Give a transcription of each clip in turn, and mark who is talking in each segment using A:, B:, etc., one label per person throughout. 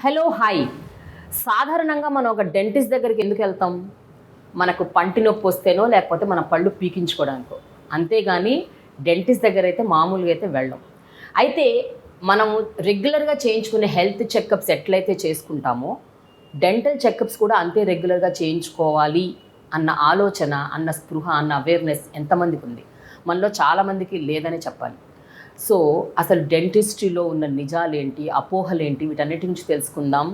A: Hello hi. సాధారణంగా మనం ఒక డెంటిస్ట్ దగ్గరికి ఎందుకు వెళ్తాం? మనకు పంటి నొప్పి వస్తేనో లేకపోతే మన పళ్ళు పీకించుకోవడానికో. అంతేగాని డెంటిస్ట్ దగ్గర అయితే మామూలుగా అయితే వెళ్ళం. అయితే మనము రెగ్యులర్గా చేయించుకునే హెల్త్ చెకప్స్ ఎట్లయితే చేసుకుంటామో డెంటల్ చెకప్స్ కూడా అంతే రెగ్యులర్గా చేయించుకోవాలి అన్న ఆలోచన, అన్న స్పృహ, అన్న అవేర్నెస్ ఎంతమందికి ఉంది? మనలో చాలామందికి లేదనే చెప్పాలి. సో అసలు డెంటిస్ట్రీలో ఉన్న నిజాలేంటి, అపోహలేంటి, వీటన్నిటి నుంచి తెలుసుకుందాం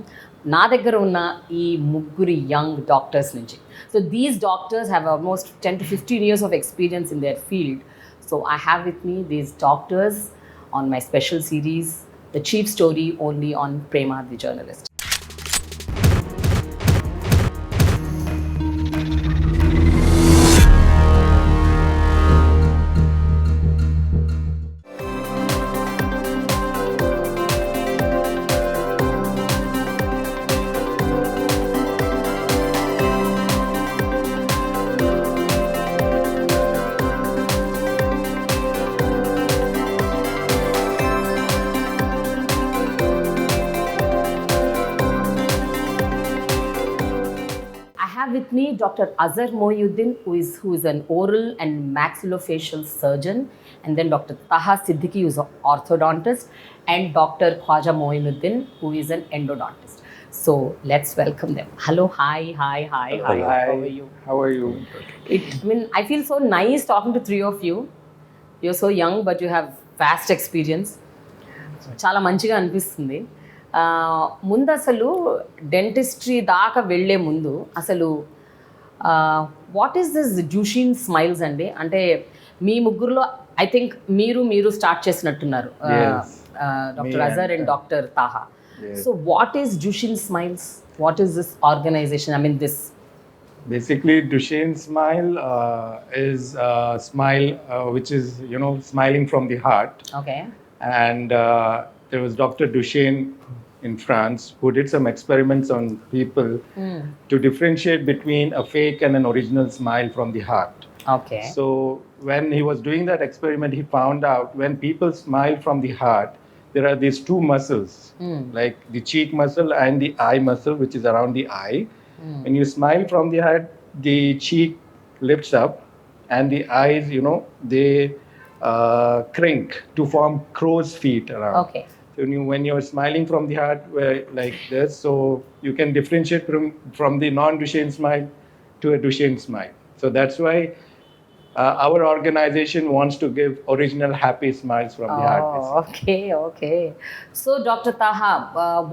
A: నా దగ్గర ఉన్న ఈ ముగ్గురు యంగ్ డాక్టర్స్ నుంచి. So these doctors have almost 10 to 15 years of experience in their field. So I have with me these doctors on my special series, The Chief Story, only on PremaTheJournalist. With me, Dr. Azher Mohiuddin, who is an oral and maxillofacial surgeon, and then Dr.Taha who is an orthodontist, and Dr. Azher Mohiuddin, who is an endodontist. So let's welcome them. Hello, hi.
B: Hello, hi.
A: How are you? I feel so nice talking to three of you. You're so young, but you have vast experience. చాలా మంచిగా అనిపిస్తుంది. ముందు అసలు dentistry దాకా వెళ్ళే ముందు అసలు what is this Duchenne smiles అండి? అంటే మీ ముగ్గురులో ఐ థింక్ మీరు స్టార్ట్ చేసినట్టున్నారు, doctor Azhar and doctor Taha. So what is Duchenne smiles? What is this organisation? I mean this
B: Basically, Duchenne Smile is a smile which is, smiling from the heart.
A: Okay.
B: And there was Dr. Duchenne in France who did some experiments on people to differentiate between a fake and an original smile from the heart.
A: Okay.
B: So when he was doing that experiment, he found out when people smile from the heart, there are these two muscles, like the cheek muscle and the eye muscle, which is around the eye. When you smile from the heart, the cheek lifts up and the eyes, they crink to form crow's feet around.
A: Okay.
B: So when you're smiling from the heart, like this, so you can differentiate from the non-Duchenne smile to a Duchenne smile. So that's why our organization wants to give original happy smiles from the heart.
A: Okay. So Dr. Taha,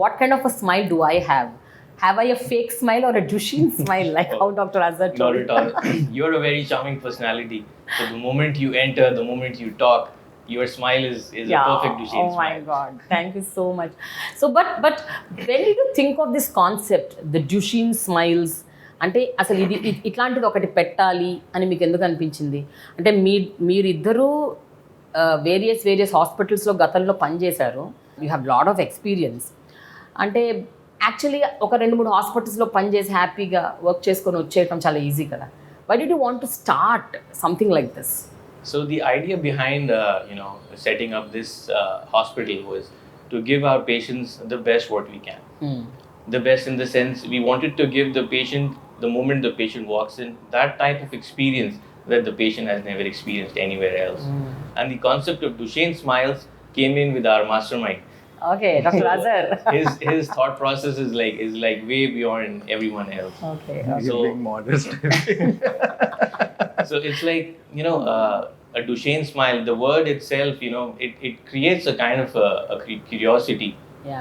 A: what kind of a smile do I have? Have I a fake smile or a Duchenne smile, like how Dr. Azher told?
C: Not at all. You're a very charming personality. So the moment you enter, the moment you talk, your smile is a perfect Duchenne smile.
A: Oh my God, thank you so much. So but when did you think of this concept, the Duchenne smiles? అంటే అసలు ఇది ఇట్లాంటిది ఒకటి పెట్టాలి అని మీకు ఎందుకు అనిపించింది? అంటే మీరిద్దరూ వేరియస్ హాస్పిటల్స్లో గతంలో పనిచేశారు. You have lot of experience. అంటే యాక్చువల్లీ ఒక 2-3 హాస్పిటల్స్లో పనిచేసి హ్యాపీగా వర్క్ చేసుకొని వచ్చేయటం చాలా ఈజీ కదా. Why did you want to start something like this?
C: So the idea behind setting up this hospital was to give our patients the best what we can. The best in the sense we wanted to give the patient, the moment the patient walks in, that type of experience that the patient has never experienced anywhere else. And the concept of Duchenne Smiles came in with our mastermind.
A: Okay, Dr. Azher.
C: His thought process is like way beyond everyone else.
A: Okay.
B: So being modest.
C: So it's like, a Duchenne smile, the word itself, it creates a kind of a curiosity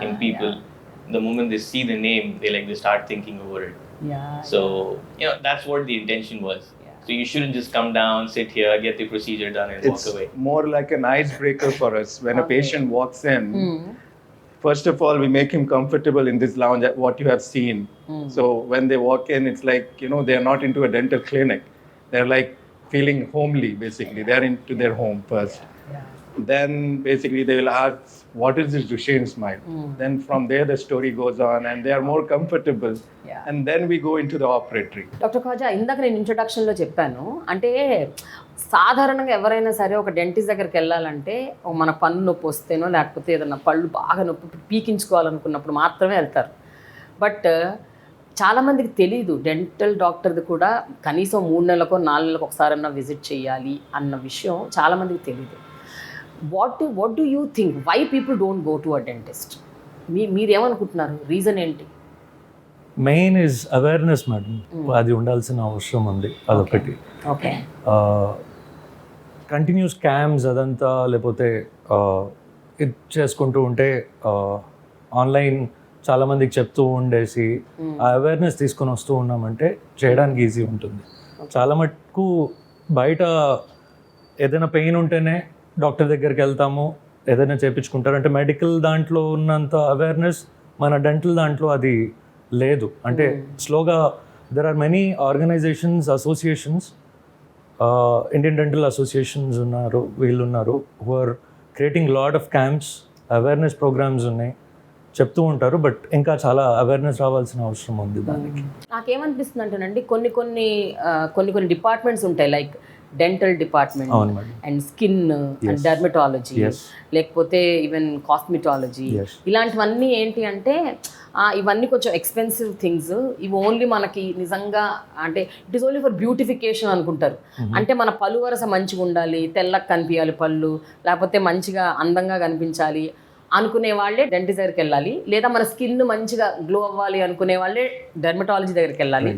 C: in people.
A: Yeah.
C: The moment they see the name, they start thinking over it. So, that's what the intention was.
A: Yeah.
C: So you shouldn't just come down, sit here, get the procedure done and walk away.
B: It's more like an icebreaker for us. When a patient walks in, first of all, we make him comfortable in this lounge, what you have seen. So when they walk in, it's like, they're not into a dental clinic. They're like feeling homely, basically. They're into their home first.
A: Yeah.
B: Then basically they will ask, what is this Duchenne smile? Then from there the story goes on and they are more comfortable.
A: Yeah.
B: And then we go into the operatory.
A: Doctor Khaja, ఇందాక నేను ఇంట్రొడక్షన్లో చెప్పాను, అంటే సాధారణంగా ఎవరైనా సరే ఒక dentist దగ్గరికి వెళ్ళాలంటే మన పన్ను నొప్పి వస్తేనో లేకపోతే ఏదైనా పళ్ళు బాగా నొప్పి పీకించుకోవాలనుకున్నప్పుడు మాత్రమే వెళ్తారు. బట్ చాలామందికి తెలియదు డెంటల్ డాక్టర్ది కూడా కనీసం 3 నెలలకో 4 నెలలకు ఒకసారన్నా విజిట్ చేయాలి అన్న విషయం చాలామందికి తెలియదు. What do you think why people don't go to a dentist? మీరేమనుకుంటున్నారు, రీజన్ ఏంటి?
D: Main is awareness madam. అది ఉండాల్సిన అవసరం ఉంది. అదొకటి.
A: ఓకే.
D: కంటిన్యూస్ స్కామ్స్ అదంతా లేకపోతే ఇది చేసుకుంటూ ఉంటే ఆన్లైన్ చాలామందికి చెప్తూ ఉండేసి ఆ అవేర్నెస్ తీసుకొని వస్తూ ఉన్నామంటే చేయడానికి ఈజీ ఉంటుంది. చాలా మటుకు బయట ఏదైనా పెయిన్ ఉంటేనే డాక్టర్ దగ్గరికి వెళ్తాము, ఏదైనా చేయించుకుంటారు. అంటే మెడికల్ దాంట్లో ఉన్నంత అవేర్నెస్ మన డెంటల్ దాంట్లో అది లేదు. అంటే స్లోగా there are many organizations, associations, Indian dental associations ఉన్నారు, వీళ్ళు ఉన్నారు, who are creating lot of camps, awareness programs ఉన్నాయి, చెప్తూ ఉంటారు. బట్ ఇంకా చాలా అవేర్నెస్ రావాల్సిన అవసరం ఉంది దానికి.
A: నాకేమనిపిస్తుంది అంటేనండి, కొన్ని డిపార్ట్మెంట్స్ ఉంటాయి, like dental department and skin and dermatology, లేకపోతే ఈవెన్ కాస్మెటాలజీ, ఇలాంటివన్నీ ఏంటి అంటే ఇవన్నీ కొంచెం ఎక్స్పెన్సివ్ థింగ్స్. ఇవి ఓన్లీ మనకి నిజంగా అంటే it is only for beautification అనుకుంటారు. అంటే మన పళ్ళు వరస మంచిగా ఉండాలి, తెల్లగా కనిపించాలి పళ్ళు, లేకపోతే మంచిగా అందంగా కనిపించాలి అనుకునే వాళ్ళే డెంటిస్ట్ దగ్గరికి వెళ్ళాలి, లేదా మన స్కిన్ మంచిగా గ్లో అవ్వాలి అనుకునే వాళ్ళే డెర్మటాలజీ దగ్గరికి వెళ్ళాలి.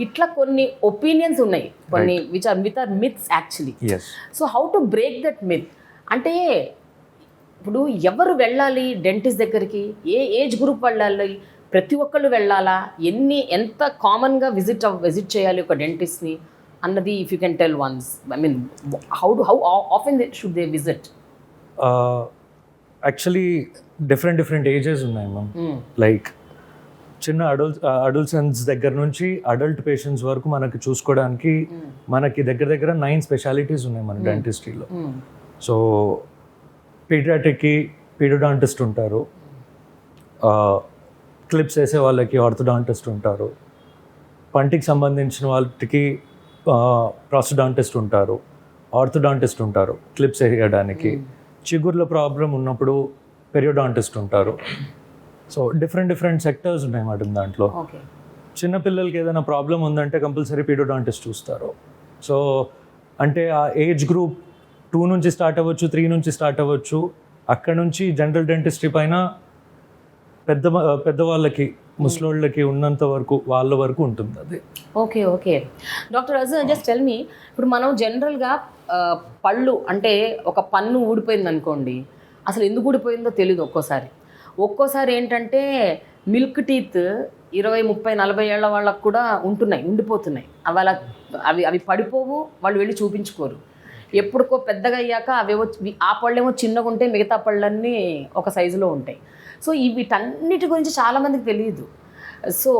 A: ఇట్లా కొన్ని ఒపీనియన్స్ ఉన్నాయి, కొన్ని which are myths actually. So how to break that myth? అంటే ఇప్పుడు ఎవరు వెళ్ళాలి డెంటిస్ట్ దగ్గరికి, ఏ ఏజ్ గ్రూప్ వెళ్ళాలి, ప్రతి ఒక్కళ్ళు వెళ్ళాలా, ఎంత కామన్గా విజిట్ చేయాలి ఒక డెంటిస్ట్ని అన్నది if you can tell once. I mean how often should they visit?
D: Actually different ages ఉన్నాయి మ్యామ్. లైక్ చిన్న అడల్ట్స్ దగ్గర నుంచి అడల్ట్ పేషెంట్స్ వరకు మనకి చూసుకోవడానికి మనకి దగ్గర 9 స్పెషాలిటీస్ ఉన్నాయి మన డెంటిస్ట్రీలో. సో పీడియాట్రిక్కి పీడియోడాంటిస్ట్ ఉంటారు, క్లిప్స్ వేసే వాళ్ళకి ఆర్థోడాంటిస్ట్ ఉంటారు, పంటికి సంబంధించిన వాళ్ళకి ప్రాస్టోడాంటిస్ట్ ఉంటారు, ఆర్థోడాంటిస్ట్ ఉంటారు క్లిప్స్ వేయడానికి, చిగుర్ల ప్రాబ్లం ఉన్నప్పుడు పెరియోడాంటిస్ట్ ఉంటారు. సో డిఫరెంట్ సెక్టర్స్ ఉన్నాయి మేడం దాంట్లో. చిన్నపిల్లలకి ఏదైనా ప్రాబ్లం ఉందంటే కంపల్సరీ పీడియోడాంటిస్ట్ చూస్తారు. సో అంటే ఆ ఏజ్ గ్రూప్ 2 నుంచి స్టార్ట్ అవ్వచ్చు, 3 నుంచి స్టార్ట్ అవ్వచ్చు. అక్కడ నుంచి జనరల్ డెంటిస్ట్రీ పైన పెద్దవాళ్ళకి, ముసలోళ్ళకి ఉన్నంత వరకు వాళ్ళ వరకు ఉంటుంది అది.
A: Okay. Doctor Azhar, just tell me, ఇప్పుడు మనం జనరల్గా పళ్ళు అంటే ఒక పన్ను ఊడిపోయింది అనుకోండి, అసలు ఎందుకు ఊడిపోయిందో తెలియదు. ఒక్కోసారి ఏంటంటే మిల్క్ టీత్ 20, 30, 40 ఏళ్ల వాళ్ళకు కూడా ఉండిపోతున్నాయి. అవి పడిపోవు, వాళ్ళు వెళ్ళి చూపించుకోరు. ఎప్పుడుకో పెద్దగా అయ్యాక ఆ పళ్ళేమో చిన్నగా ఉంటే మిగతా పళ్ళన్నీ ఒక సైజులో ఉంటాయి. సో వీటన్నిటి గురించి చాలామందికి తెలియదు. So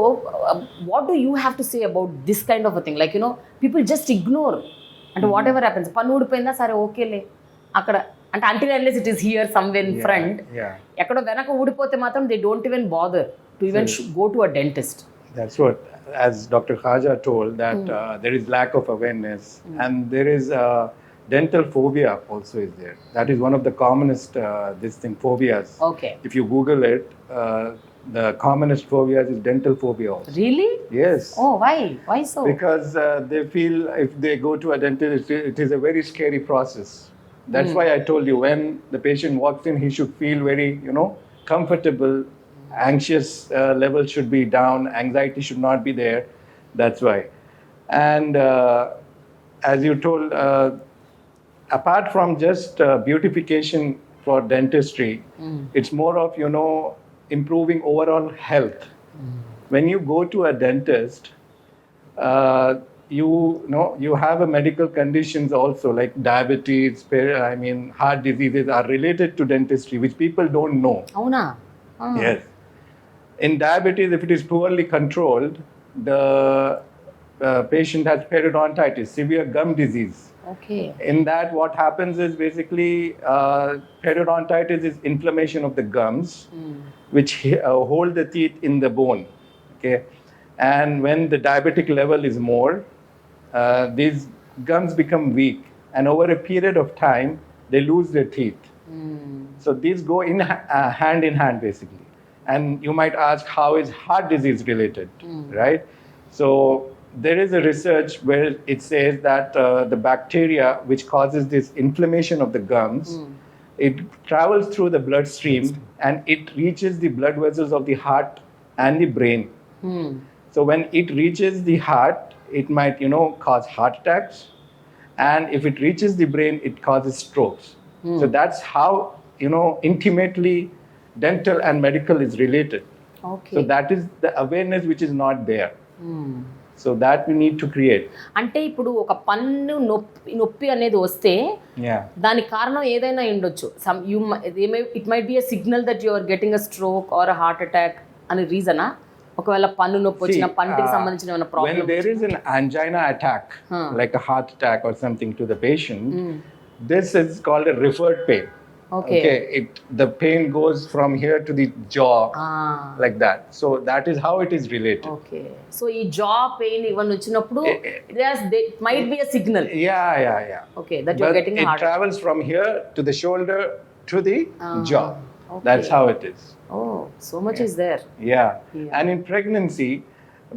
A: what do you have to say about this kind of a thing? Like people just ignore, అంటే వాట్ ఎవర్ హ్యాపెన్స్, పన్ను ఊడిపోయిందా సరే ఓకేలే అక్కడ, అంటే until unless it is here somewhere in front, ఎక్కడో వెనక ఊడిపోతే మాత్రం they don't even bother to even go to a dentist.
B: That's what, as Dr. Azher told, that there is lack of awareness, and there is dental phobia also is there. That is one of the commonest phobias.
A: Okay.
B: If you Google it, the commonest phobias is dental phobia also.
A: Really?
B: Yes.
A: Oh, why so?
B: Because they feel if they go to a dentist, it is a very scary process. That's why I told you, when the patient walks in, he should feel very, comfortable. Anxious level should be down. Anxiety should not be there. That's why. And as you told, apart from just beautification for dentistry, it's more of, improving overall health. When you go to a dentist, you have a medical conditions also, like diabetes, heart diseases are related to dentistry, which people don't know.
A: Avuna?
B: Yes. In diabetes, if it is poorly controlled, the patient has periodontitis, severe gum disease.
A: Okay.
B: In that, what happens is basically periodontitis is inflammation of the gums, which hold the teeth in the bone. Okay. And when the diabetic level is more, these gums become weak and over a period of time, they lose their teeth. So these go hand in hand, basically. And you might ask, how is heart disease related, right? So there is a research where it says that the bacteria which causes this inflammation of the gums, it travels through the bloodstream and it reaches the blood vessels of the heart and the brain. So when it reaches the heart, it might, cause heart attacks. And if it reaches the brain, it causes strokes. So that's how, intimately dental and medical is related.
A: Okay.
B: So that is the awareness which is not there. So that we need to create.
A: అంటే ఇప్పుడు ఒక పన్ను నొప్పి అనేది వస్తే
B: Yeah.
A: దానికి కారణం ఏదైనా ఉండొచ్చు. It might be a signal that you are getting a stroke or a heart attack అనే రీజనా? ఒకవేళ పన్ను నొప్పి వచ్చిన పంటికి సంబంధించిన ఏమైనా problem?
B: When there is an angina attack, like a heart attack or something to the patient, this is called a referred pain.
A: Okay.
B: The pain goes from here to the jaw, like that. So that is how it is related.
A: Okay. So ఈ జా pain ఇవన్నీ వచ్చినప్పుడు it might be a signal.
B: Yeah.
A: Okay, that you're
B: But
A: getting a
B: it
A: heart attack.
B: travels from here to the shoulder to the jaw.
A: Okay.
B: That's how it is.
A: Oh, so much is there.
B: Yeah. And in pregnancy,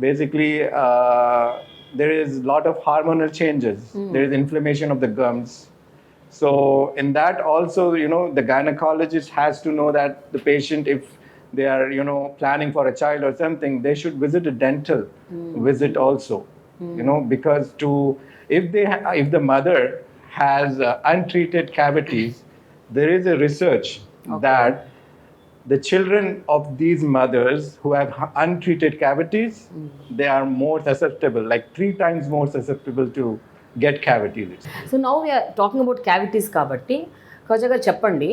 B: basically, there is a lot of hormonal changes. There is inflammation of the gums. So in that also, the gynecologist has to know that the patient, if they are, planning for a child or something, they should visit a dental visit also, because if the mother has untreated cavities, there is a research that the children of these mothers who have untreated cavities, they are more susceptible, like 3 times more susceptible to get cavities.
A: So now we're talking about cavities కాబట్టి ఖాజా గారు చెప్పండి,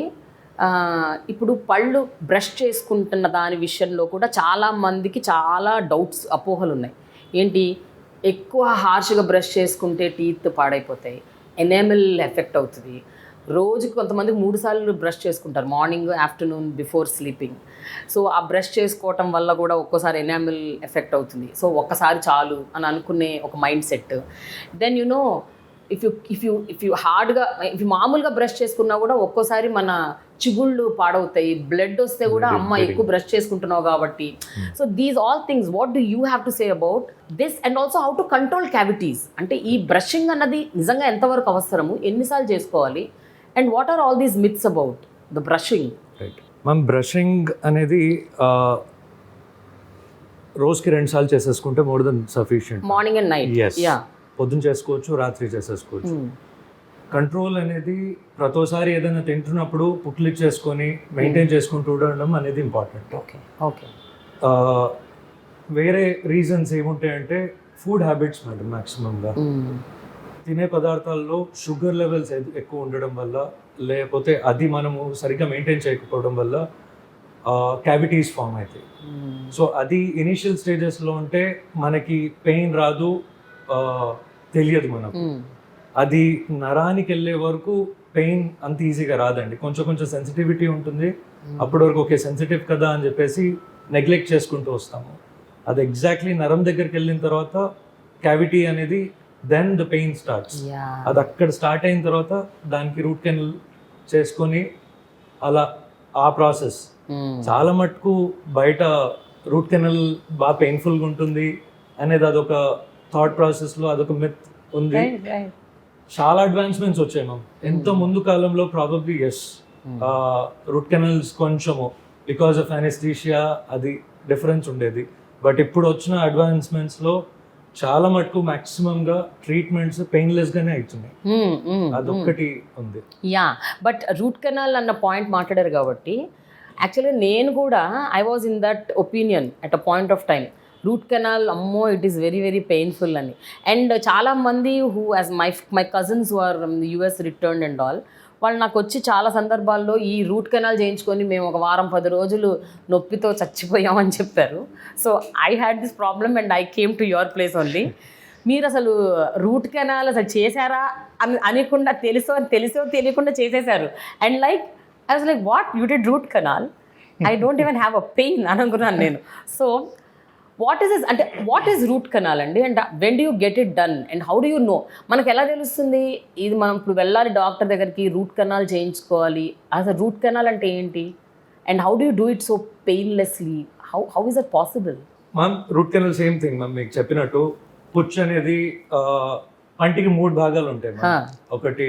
A: ఇప్పుడు పళ్ళు brush చేసుకుంటున్న దాని విషయంలో కూడా చాలా మందికి చాలా డౌట్స్, అపోహలు ఉన్నాయి. ఏంటి, ఎక్కువ హార్ష్గా బ్రష్ చేసుకుంటే టీత్ పాడైపోతాయి, ఎనామెల్ ఎఫెక్ట్ అవుతుంది. రోజుకి కొంతమందికి 3 సార్లు బ్రష్ చేసుకుంటారు, morning, afternoon, before sleeping. So ఆ బ్రష్ చేసుకోవటం వల్ల కూడా ఒక్కోసారి ఎనామిల్ ఎఫెక్ట్ అవుతుంది. సో ఒక్కసారి చాలు అని అనుకునే ఒక mind set. Then if you హార్డ్గా మామూలుగా బ్రష్ చేసుకున్నా కూడా ఒక్కోసారి మన చిగుళ్ళు పాడవుతాయి, బ్లడ్ వస్తే కూడా అమ్మ ఎక్కువ బ్రష్ చేసుకుంటున్నావు కాబట్టి. So these all things, what do you have to say about this and also how to control cavities? అంటే ఈ బ్రషింగ్ అన్నది నిజంగా ఎంతవరకు అవసరము, ఎన్నిసార్లు చేసుకోవాలి, and what are all these myths about the brushing?
D: Right ma'am, brushing అనేది రోజుకి 2 సార్లు చేసేసుకుంటే more than sufficient.
A: Morning and night.
D: Yes, పొద్దున చేసుకోవచ్చు, రాత్రి చేసేసుకోవచ్చు. కంట్రోల్ అనేది ప్రతోసారి ఏదైనా తింటున్నప్పుడు పుట్లు ఇచ్చేసుకొని మెయింటైన్ చేసుకుంటూ ఉండడం అనేది ఇంపార్టెంట్.
A: ఓకే.
D: వేరే రీజన్స్ ఏముంటాయంటే ఫుడ్ హ్యాబిట్స్ మేడం. మ్యాక్సిమంగా తినే పదార్థాల్లో షుగర్ లెవెల్స్ ఎక్కువ ఉండడం వల్ల, లేకపోతే అది మనము సరిగ్గా మెయింటైన్ చేయకపోవడం వల్ల క్యావిటీస్ ఫామ్ అవుతాయి. సో అది ఇనిషియల్ స్టేజెస్లో ఉంటే మనకి పెయిన్ రాదు, తెలియదు మనకు. అది నరానికి వెళ్ళే వరకు పెయిన్ అంత ఈజీగా రాదండి, కొంచెం సెన్సిటివిటీ ఉంటుంది. అప్పటి వరకు ఓకే సెన్సిటివ్ కదా అని చెప్పేసి నెగ్లెక్ట్ చేసుకుంటూ వస్తాము. అది ఎగ్జాక్ట్లీ నరం దగ్గరికి వెళ్ళిన తర్వాత క్యావిటీ అనేది దెన్ ద పెయిన్ స్టార్ట్స్. అది అక్కడ స్టార్ట్ అయిన తర్వాత దానికి రూట్ కెనాల్ చేసుకొని అలా ఆ ప్రాసెస్. చాలా మటుకు బయట రూట్ కెనాల్ బాగా పెయిన్ఫుల్గా ఉంటుంది అనేది అదొక థాట్ ప్రాసెస్లో అదొక మిత్ ఉంది. చాలా అడ్వాన్స్మెంట్స్ వచ్చాయి మ్యామ్. ఎంతో ముందు కాలంలో ప్రాబబ్లీ రూట్ కెనాల్స్ కొంచెము బికాస్ ఆఫ్ అనెస్థీషియా అది డిఫరెన్స్ ఉండేది. బట్ ఇప్పుడు వచ్చిన అడ్వాన్స్మెంట్స్లో చాలా మటుకు మ్యాక్సిమంగా ట్రీట్మెంట్స్ పెయిన్లెస్గానే అవుతున్నాయి. అదొక్కటి ఉంది.
A: బట్ రూట్ కెనాల్ అన్న పాయింట్ మాట్లాడారు కాబట్టి యాక్చువల్గా నేను కూడా I was in that opinion at a point of time. Root canal, అమ్మో, it is very very painful అని. అండ్ చాలామంది who as my cousins who are US return and all, వాళ్ళు నాకు వచ్చి చాలా సందర్భాల్లో ఈ రూట్ కెనాల్ చేయించుకొని మేము ఒక వారం 10 రోజులు నొప్పితో చచ్చిపోయామని చెప్పారు. So I had this problem and I came to your place only. మీరు అసలు రూట్ కెనాల్ అసలు చేశారా అని అనుకుండా తెలుసో తెలియకుండా చేసేసారు. And like I was like, what, you did root canal? I don't even have a pain అని అనుకున్నాను నేను. సో వాట్ ఈస్ దిస్ అంటే వాట్ ఈస్ రూట్ కెనాల్ అండి, and when do you get it done and how do you know? మనకు ఎలా తెలుస్తుంది ఇది మనం ఇప్పుడు వెళ్ళాలి డాక్టర్ దగ్గరికి, రూట్ కెనాల్ చేయించుకోవాలి, అసలు రూట్ కెనాల్ అంటే ఏంటి, and how do you do it so painlessly, how is it possible?
D: Ma'am root canal same thing ma'am, మీకు చెప్పినట్టు పుచ్చు అనేది పంటికి 3 భాగాలు ఉంటాయి మ్యామ్. ఒకటి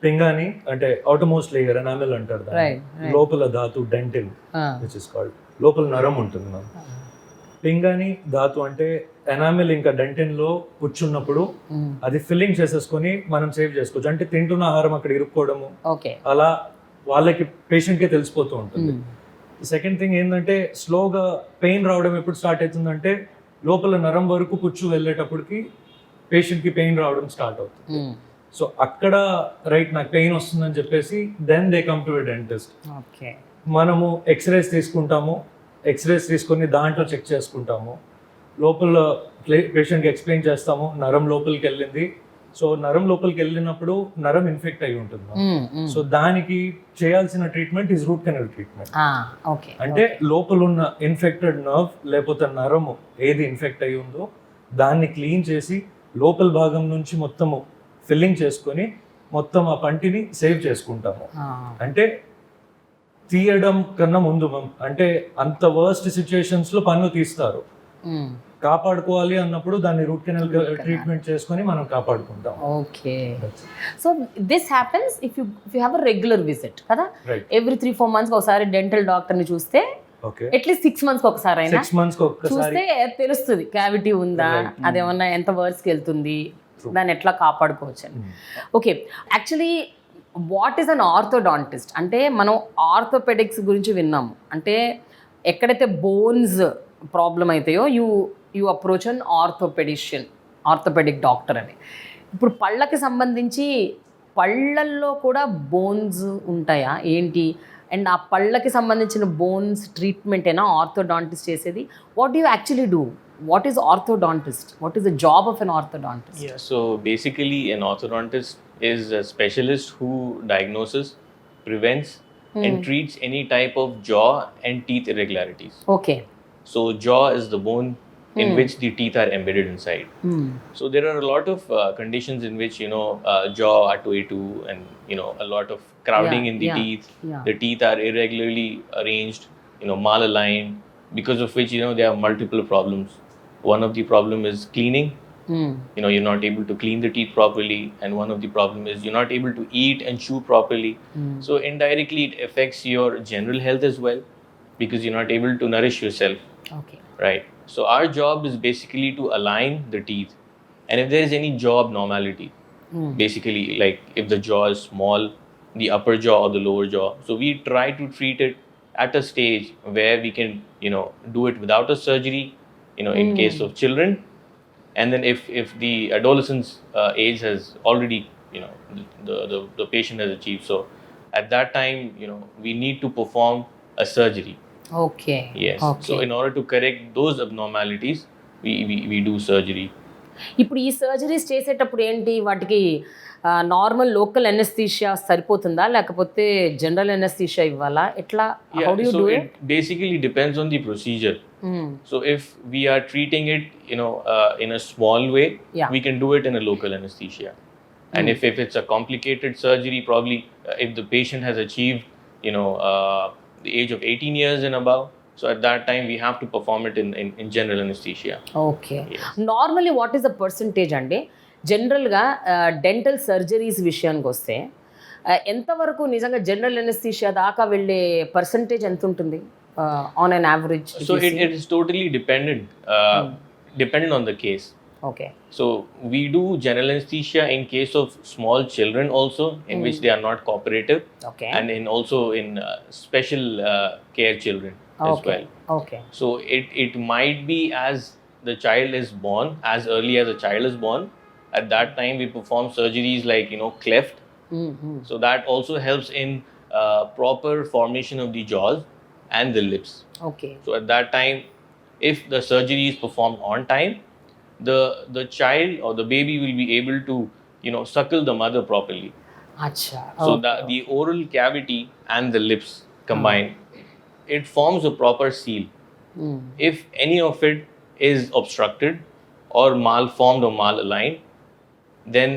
D: పింగాని అంటే అవుటమోస్ట్ లేయర్ ఎనామెల్ అంటారు దాన్ని. లోపల ధాతు డెంటిన్ విచ్ ఇస్ కాల్డ్, లోపల నరం ఉంటుంది మ్యామ్. పింగాని ధాతు అంటే ఎనామెల్ ఇంకా డెంటిన్ లో పుచ్చున్నప్పుడు అది ఫిల్లింగ్ చేసేసుకొని మనం సేవ్ చేసుకోవచ్చు. అంటే తింటున్న ఆహారం అక్కడ ఇరుక్కోవడము అలా వాళ్ళకి పేషెంట్కే తెలిసిపోతూ ఉంటుంది. సెకండ్ థింగ్ ఏంటంటే స్లోగా పెయిన్ రావడం ఎప్పుడు స్టార్ట్ అవుతుందంటే లోపల నరం వరకు పుచ్చు వెళ్ళేటప్పటికి పేషెంట్కి పెయిన్ రావడం స్టార్ట్ అవుతుంది. సో అక్కడ రైట్ నాకు పెయిన్ వస్తుందని చెప్పేసి then they come to a dentist. మనము ఎక్స్రేస్ తీసుకుంటాము, ఎక్స్రేస్ తీసుకొని దాంట్లో చెక్ చేసుకుంటాము, లోపల పేషెంట్కి ఎక్స్ప్లెయిన్ చేస్తాము నరం లోపలికి వెళ్ళింది. సో నరం లోపలికి వెళ్ళినప్పుడు నరం ఇన్ఫెక్ట్ అయి ఉంటుంది. సో దానికి చేయాల్సిన treatment is root canal treatment. అంటే లోపల ఉన్న ఇన్ఫెక్టెడ్ నర్వ్ లేకపోతే నరము ఏది ఇన్ఫెక్ట్ అయి ఉందో దాన్ని క్లీన్ చేసి లోపల భాగం నుంచి మొత్తము ఫిల్లింగ్ చేసుకొని మొత్తం ఆ పంటిని సేవ్ చేసుకుంటాము. అంటే తీయడం కన్నా ముందు అంటే అంత వర్స్ట్ సిచ్యుయేషన్స్ లో పన్ను తీస్తారు, కాపాడుకోవాలి అన్నప్పుడు దాన్ని రూట్ కెనాల్ ట్రీట్మెంట్ చేసుకొని మనం కాపాడుకుంటాం.
A: Okay, so this happens if you have a regular visit కదా, ఎవ్రీ 3-4 months ఒకసారి డెంటల్ డాక్టర్ ని చూస్తే అట్లీస్ట్ 6 months ఒకసారి అయినా చూస్తే తెలుస్తుంది క్యావిటీ ఉందా, అదేమన్నా ఎంత వర్స్కి వెళ్తుంది, దాన్ని ఎట్లా కాపాడుకోవచ్చు అని. Okay, actually what is an orthodontist అంటే మనం ఆర్థోపెడిక్స్ గురించి విన్నాము, అంటే ఎక్కడైతే బోన్స్ ప్రాబ్లం అవుతాయో you approach an orthopaedic doctor అని. ఇప్పుడు పళ్ళకి సంబంధించి పళ్ళల్లో కూడా బోన్స్ ఉంటాయా ఏంటి, అండ్ ఆ పళ్ళకి సంబంధించిన బోన్స్ ట్రీట్మెంట్ అయినా ఆర్థోడాంటిస్ట్ చేసేది? What do you actually do? What is orthodontist? What is the job of an orthodontist?
C: Yeah, so basically an orthodontist is a specialist who diagnoses, prevents and treats any type of jaw and teeth irregularities.
A: Okay.
C: So jaw is the bone in which the teeth are embedded inside. So there are a lot of conditions in which jaw R2A2 and a lot of crowding in the teeth. The teeth are irregularly arranged, malaligned, because of which there are multiple problems. One of the problem is cleaning. You're not able to clean the teeth properly, and one of the problem is you're not able to eat and chew properly. So indirectly it affects your general health as well, because you're not able to nourish yourself.
A: Okay.
C: Right. So our job is basically to align the teeth, and if there is any jaw abnormality, basically like if the jaw is small, the upper jaw or the lower jaw, so we try to treat it at a stage where we can do it without a surgery, in case of children, and then if the adolescence age has already the patient has achieved, so at that time we need to perform a surgery.
A: Okay.
C: Yes.
A: Okay.
C: So in order to correct those abnormalities, we do surgery.
A: ఇప్పుడు ఈ surgeries చేసేటప్పుడు ఏంటి, వాటికి normal local anaesthesia సరిపోతుందా లేకపోతే general anaesthesia ఇవ్వాలా, ఎట్లా? How do you do it?
C: It basically depends on the procedure. So if we are treating it in a small way, we can do it in a local anesthesia. And if it's a complicated surgery, probably if the patient has achieved the age of 18 years and above, so at that time we have to perform it in general anesthesia.
A: Okay. Yes. Normally what is the percentage అండి జనరల్గా dental surgeries విషయానికి వస్తే ఎంతవరకు నిజంగా general anaesthesia దాకా వెళ్ళే percentage ఎంత ఉంటుంది on an average?
C: So it is totally dependent on the case.
A: Okay.
C: So we do general anesthesia in case of small children also, in which they are not cooperative.
A: Okay.
C: And also in special care children as well.
A: Okay.
C: So it might be as the child is born, as early as a child is born, at that time we perform surgeries like cleft. So that also helps in proper formation of the jaws and the lips.
A: Okay.
C: So at that time, if the surgery is performed on time, the child or the baby will be able to suckle the mother properly.
A: Acha.
C: So the oral cavity and the lips combined, it forms a proper seal. If any of it is obstructed or malformed or malaligned, then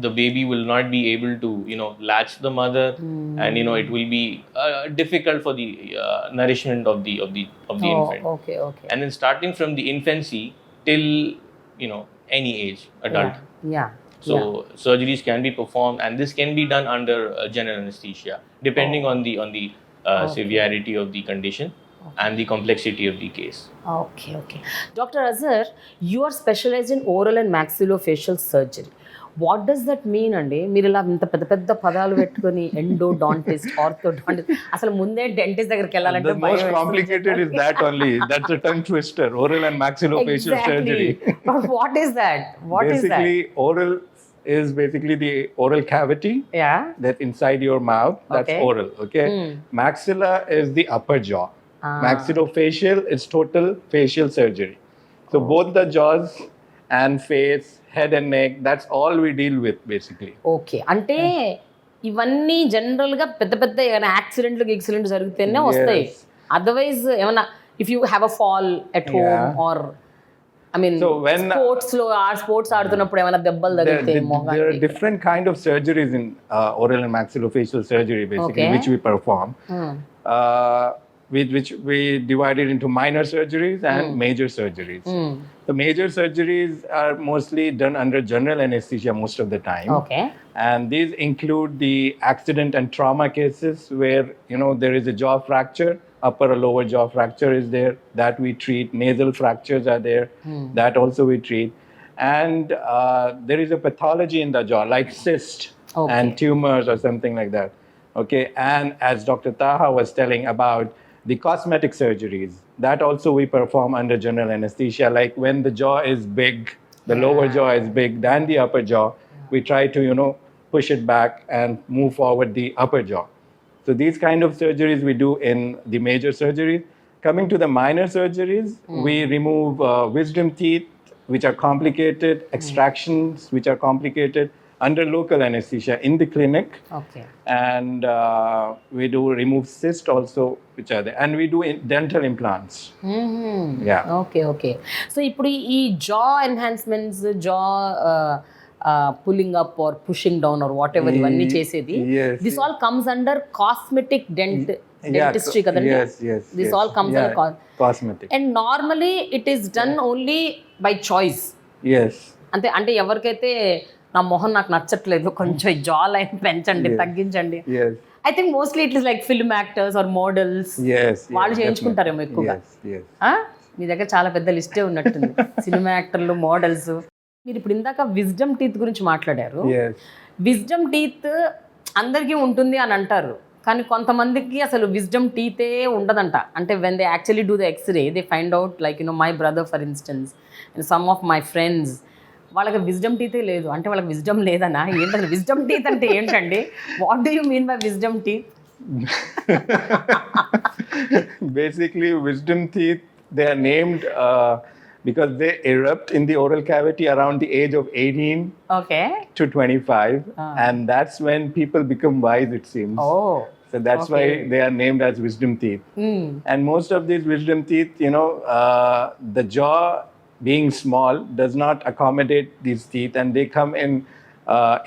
C: the baby will not be able to, latch the mother, and it will be difficult for the nourishment of the infant.
A: Okay, okay.
C: And then starting from the infancy till any age, adult.
A: Yeah.
C: So surgeries can be performed, and this can be done under general anesthesia, depending on the severity of the condition and the complexity of the case.
A: Okay, okay. Dr. Azher, you are specialized in oral and maxillofacial surgery. What does that mean అండి? మీరు ఇలా ఇంత పెద్ద పెద్ద పదాలు పెట్టుకొని endodontist, orthodontist, అసలు ముందే డెంటిస్ట్ దగ్గరికి వెళ్ళాలంటే
B: The most complicated is that only. That's a tongue twister. Oral and maxillofacial surgery.
A: But what is that?
B: Basically, oral is basically the oral cavity that inside your mouth. That's oral. Okay. Maxilla is the upper jaw. Maxillofacial is total facial surgery. So both the jaws and face, head and neck, that's all we deal with basically.
A: Okay, అంటే ఇవన్నీ జనరల్గా పెద్ద పెద్ద ఏమైనా యాక్సిడెంట్లు జరిగితేనే వస్తాయి. Otherwise ఏమైనా if you have a fall at home or I mean sports ఆడుతున్నప్పుడు ఏమైనా దెబ్బలు తగిలితే
B: there are different kind of surgeries in oral and maxillofacial surgery basically, which we perform. Which we divided into minor surgeries and major surgeries. The major surgeries are mostly done under general anesthesia most of the time.
A: Okay.
B: And these include the accident and trauma cases where, there is a jaw fracture, upper or lower jaw fracture is there, that we treat. Nasal fractures are there, that also we treat. And there is a pathology in the jaw, like cyst and tumors or something like that. Okay. And as Dr. Taha was telling about the cosmetic surgeries, that also we perform under general anesthesia. Like when the jaw is big, the lower jaw is big than the upper jaw, we try to, push it back and move forward the upper jaw. So these kind of surgeries we do in the major surgeries. Coming to the minor surgeries, we remove wisdom teeth, which are complicated, extractions, which are complicated, under local anesthesia in the clinic.
A: Okay.
B: And we do remove cysts also, which are there. And we do dental implants. Yeah.
A: Okay. So, ఇప్పుడు ఈ jaw enhancements, jaw pulling up or pushing down or whatever ఇవన్నీ చేసేది, this all comes under cosmetic dentistry కదండి?
B: Yes.
A: This all comes under
B: cosmetic.
A: And normally it is done only by choice.
B: Yes.
A: అంటే ఎవరికైతే నా మొహం నాకు నచ్చట్లేదు, కొంచెం జా లైన్ పెంచండి, తగ్గించండి. I think mostly it is like film actors or models, వాళ్ళు చేయించుకుంటారేమో ఎక్కువగా. మీ దగ్గర చాలా పెద్ద లిస్టే ఉన్నట్టుంది, సినిమా యాక్టర్లు, మోడల్స్. మీరు ఇప్పుడు ఇందాక విజ్డమ్ టీత్ గురించి మాట్లాడారు. విజ్డమ్ టీత్ అందరికీ ఉంటుంది అని అంటారు, కానీ కొంతమందికి అసలు విజ్డమ్ టీతే ఉండదంట. అంటే when they actually do the x-ray they find out, like my brother for instance and some of my friends, వాళ్ళకి విజ్డమ్ టీతే లేదు. అంటే వాళ్ళకి విజ్డమ్ లేదనా? ఏంటంటే విజ్డమ్ టీత్ అంటే ఏంటండి? What do you mean by wisdom teeth?
B: Basically, wisdom teeth, they are named because they erupt in the oral cavity around the age of 18 to 25. And that's when people become wise, it seems. So that's why they are named as wisdom teeth. And most of these wisdom teeth, the jaw being small does not accommodate these teeth, and they come in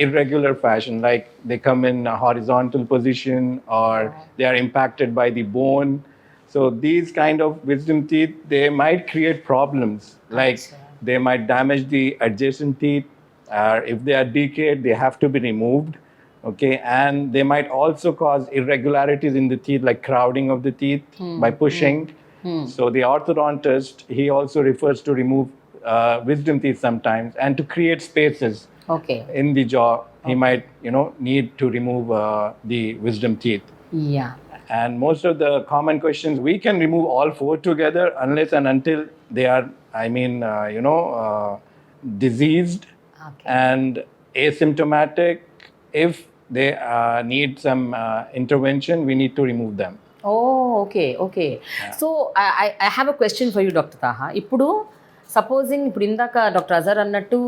B: irregular fashion, like they come in a horizontal position or they are impacted by the bone. So these kind of wisdom teeth, they might create problems, like they might damage the adjacent teeth, or if they are decayed, they have to be removed. Okay, and they might also cause irregularities in the teeth, like crowding of the teeth by pushing. So the orthodontist, he also refers to remove wisdom teeth sometimes, and to create spaces in the jaw, he might, need to remove the wisdom teeth.
A: Yeah.
B: And most of the common questions, we can remove all four together unless and until they are, diseased and asymptomatic. If they need some intervention, we need to remove them.
A: Okay. So I have a question for you, Dr. Taha. ఇప్పుడు supposing ఇప్పుడు ఇందాక doctor Azhar అన్నట్టు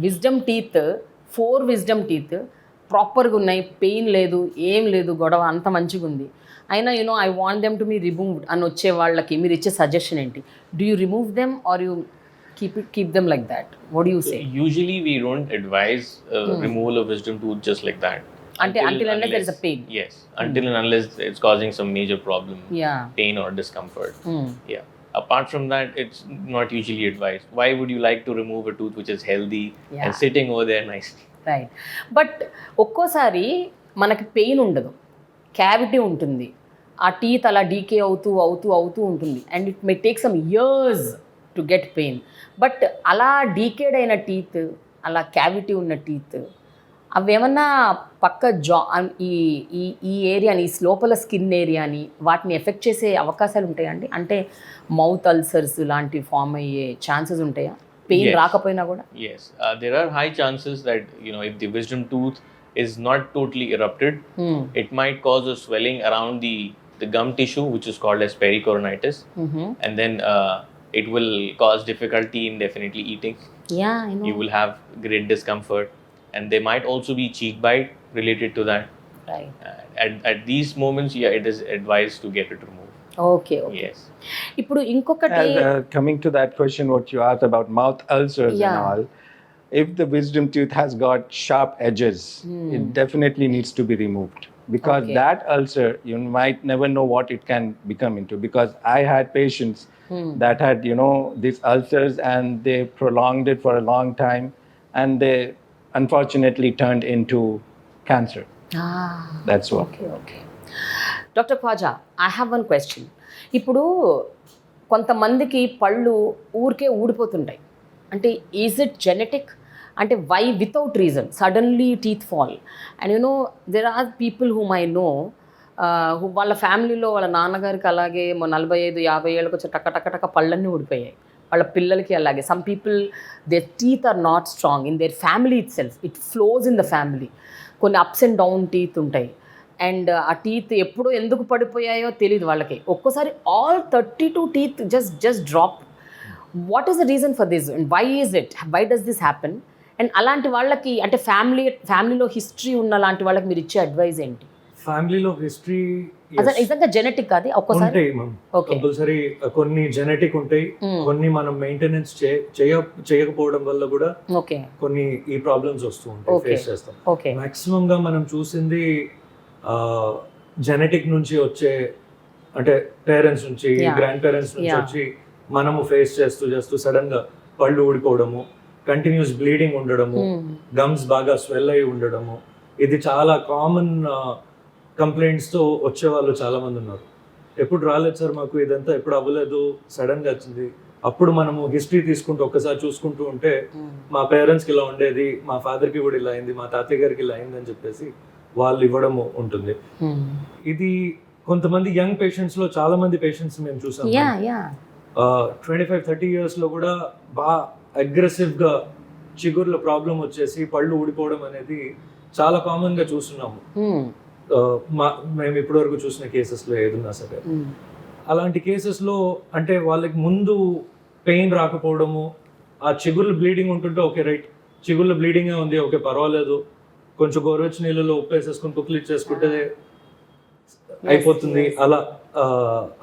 A: wisdom teeth, 4 wisdom teeth ప్రాపర్గా ఉన్నాయి, pain లేదు, ఏం లేదు, గొడవ అంత మంచిగా ఉంది. అయినా I want them to be removed అని వచ్చే వాళ్ళకి మీరు ఇచ్చే సజెషన్ ఏంటి? Do you remove them or you keep them like that? What do you say?
C: Usually we don't advise removal of wisdom tooth just like that.
A: Until unless there is a pain.
C: Yes, until and unless it's causing some major problem,
A: Yeah.
C: pain or discomfort. Yeah. Apart from that, it's not usually advised. Why would you like to remove a tooth which is healthy and sitting over there nicely?
A: Right. But ఒక్కోసారి మనకి pain ఉండదు, cavity ఉంటుంది, ఆ teeth అలా DK అవుతూ ఉంటుంది, and it may take some years to get pain. But అలా decade అయిన టీత్, అలా క్యావిటీ ఉన్న టీత్ అవేమన్నా పక్క ఈ ఏరియాని, ఈ లోపల స్కిన్ ఏరియాని వాటిని ఎఫెక్ట్ చేసే అవకాశాలు ఉంటాయండి? అంటే మౌత్ అల్సర్స్ లాంటివి ఫామ్ అయ్యే ఛాన్సెస్ ఉంటాయా పెయిన్ రాకపోయినా కూడా?
C: Yes, there are high chances that if the wisdom tooth is not totally erupted, it might cause a swelling around the gum tissue, which is called as pericoronitis, and then it will cause difficulty in definitely eating.
A: Yeah, I know.
C: You will have great discomfort, and there might also be cheek bite related to that.
A: Right.
C: At these moments, it is advised to get it removed.
A: Okay.
C: Yes.
A: ఇప్పుడు ఇంకొకటి,
B: coming to that question what you asked about mouth ulcers and all, if the wisdom tooth has got sharp edges, it definitely needs to be removed, because that ulcer you might never know what it can become into, because I had patients that had these ulcers and they prolonged it for a long time and they unfortunately turned into cancer. That's what.
A: Okay. Dr. Khwaja, I have one question. ఇప్పుడు కొంతమందికి పళ్ళు ఊరికే ఊడిపోతుంటాయి, అంటే is it genetic? అంటే why without reason suddenly teeth fall? And there are people whom I know, వాళ్ళ ఫ్యామిలీలో వాళ్ళ నాన్నగారికి అలాగే 45-50 ఏళ్ళకి వచ్చి టక్క పళ్ళన్నీ ఊడిపోయాయి, వాళ్ళ పిల్లలకి అలాగే. Some people their teeth are not strong in their family itself, it flows in the family. కొన్ని అప్స్ అండ్ డౌన్ టీత్ ఉంటాయి, అండ్ ఆ టీత్ ఎప్పుడో ఎందుకు పడిపోయాయో తెలియదు వాళ్ళకి. ఒక్కోసారి all 32 teeth just drop. What is the reason for this and why is it, why does this happen? And అలాంటి వాళ్ళకి, అంటే ఫ్యామిలీలో హిస్టరీ ఉన్న లాంటి వాళ్ళకి మీరు ఇచ్చే అడ్వైజ్ ఏంటి?
D: ఫ్యామిలీలో హిస్టరీ
A: అసలు నిజంగా జెనెటిక్ కాదు ఒక్కోసారి
D: ఉంటాయి మ్యామ్, కంపల్సరీ కొన్ని జెనెటిక్ ఉంటాయి, కొన్ని మనం మెయింటెనెన్స్ చేయకపోవడం వల్ల కూడా కొన్ని ఈ ప్రాబ్లమ్స్ వస్తూ ఉంటాయి, ఫేస్ చేస్తాం. మాక్సిమం గా మనం చూసింది జెనెటిక్ నుంచి వచ్చే, అంటే పేరెంట్స్ నుంచి, గ్రాండ్ పేరెంట్స్ నుంచి వచ్చి మనము ఫేస్ చేస్తూ సడన్ గా పళ్ళు ఊడిపోవడము, కంటిన్యూస్ బ్లీడింగ్ ఉండడము, గమ్స్ బాగా స్వెల్ అయి ఉండడము, ఇది చాలా కామన్ కంప్లైంట్స్ తో వచ్చే వాళ్ళు చాలా మంది ఉన్నారు. ఎప్పుడు రాలేదు సార్ మాకు ఇదంతా, ఎప్పుడు అవ్వలేదు, సడన్ గా వచ్చింది. అప్పుడు మనము హిస్టరీ తీసుకుంటూ ఒక్కసారి చూసుకుంటూ ఉంటే మా పేరెంట్స్ కి ఇలా ఉండేది, మా ఫాదర్ కి కూడా ఇలా అయింది, మా తాతయ్య గారికి ఇలా అయింది అని చెప్పేసి వాళ్ళు ఇవ్వడము ఉంటుంది. ఇది కొంతమంది యంగ్ పేషెంట్స్ లో చాలా మంది పేషెంట్స్ మేము చూసాం 25-30 years లో కూడా బాగా అగ్రెసివ్ గా చిగుర్ల ప్రాబ్లం వచ్చేసి పళ్ళు ఊడిపోవడం అనేది చాలా కామన్ గా చూస్తున్నాము. మేము ఇప్పటి వరకు చూసిన కేసెస్ లో ఏదున్నా సరే, అలాంటి కేసెస్ లో అంటే వాళ్ళకి ముందు పెయిన్ రాకపోవడము, ఆ చిగుర్లు బ్లీడింగ్ ఉంటుంటే ఓకే రైట్, చిగుర్ల బ్లీడింగే ఉంది, ఓకే పర్వాలేదు, కొంచెం గోరువెచ్చని నీళ్ళలో ఉప్పు వేసేసుకుని పుక్కిలి చేసుకుంటే అయిపోతుంది, అలా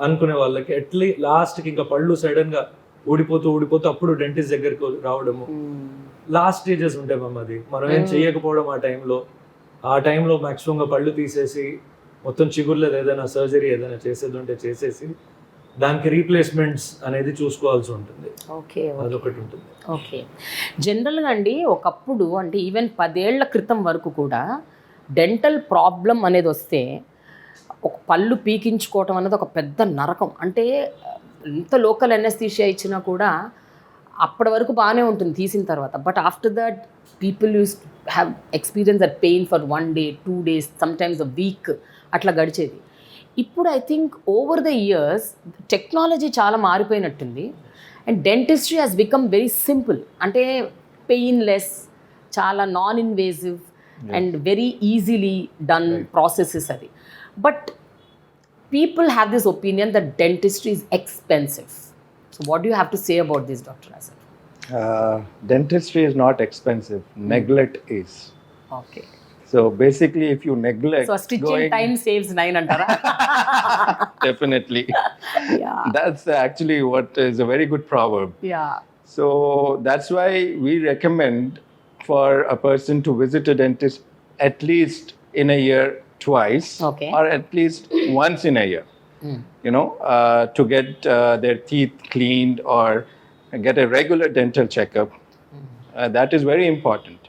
D: అనుకునే వాళ్ళకి లాస్ట్కి ఇంకా పళ్ళు సడన్ గా ఊడిపోతూ అప్పుడు డెంటిస్ట్ దగ్గరికి రావడము, లాస్ట్ స్టేజెస్ ఉంటాయి మ్యామ్. అది మనం ఏం చేయకపోవడం ఆ టైంలో మాక్సిమంగా పళ్ళు తీసేసి మొత్తం చిగుర్లేదు ఏదైనా సర్జరీ ఏదైనా చేసేది ఉంటే చేసేసి దానికి రీప్లేస్మెంట్స్ అనేది చూసుకోవాల్సి ఉంటుంది. అదొకటి ఉంటుంది.
A: ఓకే, జనరల్గా అండి ఒకప్పుడు, అంటే ఈవెన్ 10 ఏళ్ల క్రితం వరకు కూడా డెంటల్ ప్రాబ్లం అనేది వస్తే ఒక పళ్ళు పీకించుకోవటం అనేది ఒక పెద్ద నరకం. అంటే ఎంత లోకల్ అనెస్థీషియా ఇచ్చినా కూడా అప్పటి వరకు బాగానే ఉంటుంది తీసిన తర్వాత, but after that people use have experience that pain for 1 day 2 days, sometimes a week అట్లా గడిచేది. ఇప్పుడు I think over the years technology చాలా మారిపోయినట్టుంది, and dentistry has become very simple, అంటే పెయిన్లెస్, చాలా non invasive and very easily done processes అది. But people have this opinion that dentistry is expensive. So what do you have to say about this, Dr. Azher?
B: Dentistry is not expensive. Neglect is.
A: Okay.
B: So basically, if you neglect,
A: so stitching time saves 9 అంటారా?
B: definitely,
A: Yeah.
B: that's actually what is a very good proverb.
A: Yeah.
B: So that's why we recommend for a person to visit a dentist at least in a year twice,
A: Okay.
B: or at least once in a year. To get their teeth cleaned or get a regular dental checkup. That is very important.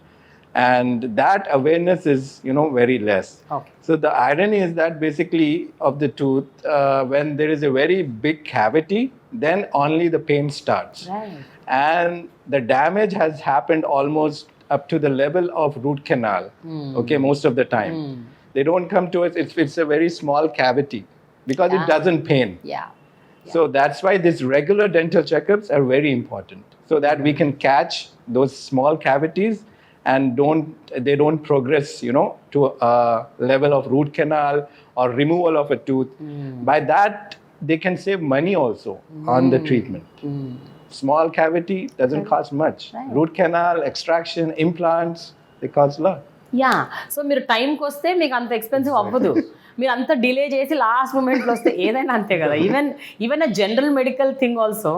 B: And that awareness is, very less.
A: Okay.
B: So the irony is that basically of the tooth, when there is a very big cavity, then only the pain starts.
A: Right.
B: And the damage has happened almost up to the level of root canal. Okay, most of the time. They don't come to us, it's a very small cavity because it doesn't pain.
A: Yeah.
B: So that's why these regular dental checkups are very important, so that we can catch those small cavities and they don't progress, to a level of root canal or removal of a tooth. By that, they can save money also on the treatment. Small cavity doesn't cost much.
A: Right.
B: Root canal, extraction, implants, they cost a lot.
A: Yeah, so మీరు టైంకి వస్తే మీకు అంత expensive అవ్వదు. మీరు అంత delay చేసి last మూమెంట్లో వస్తే ఏదైనా అంతే కదా. Even a general medical thing also.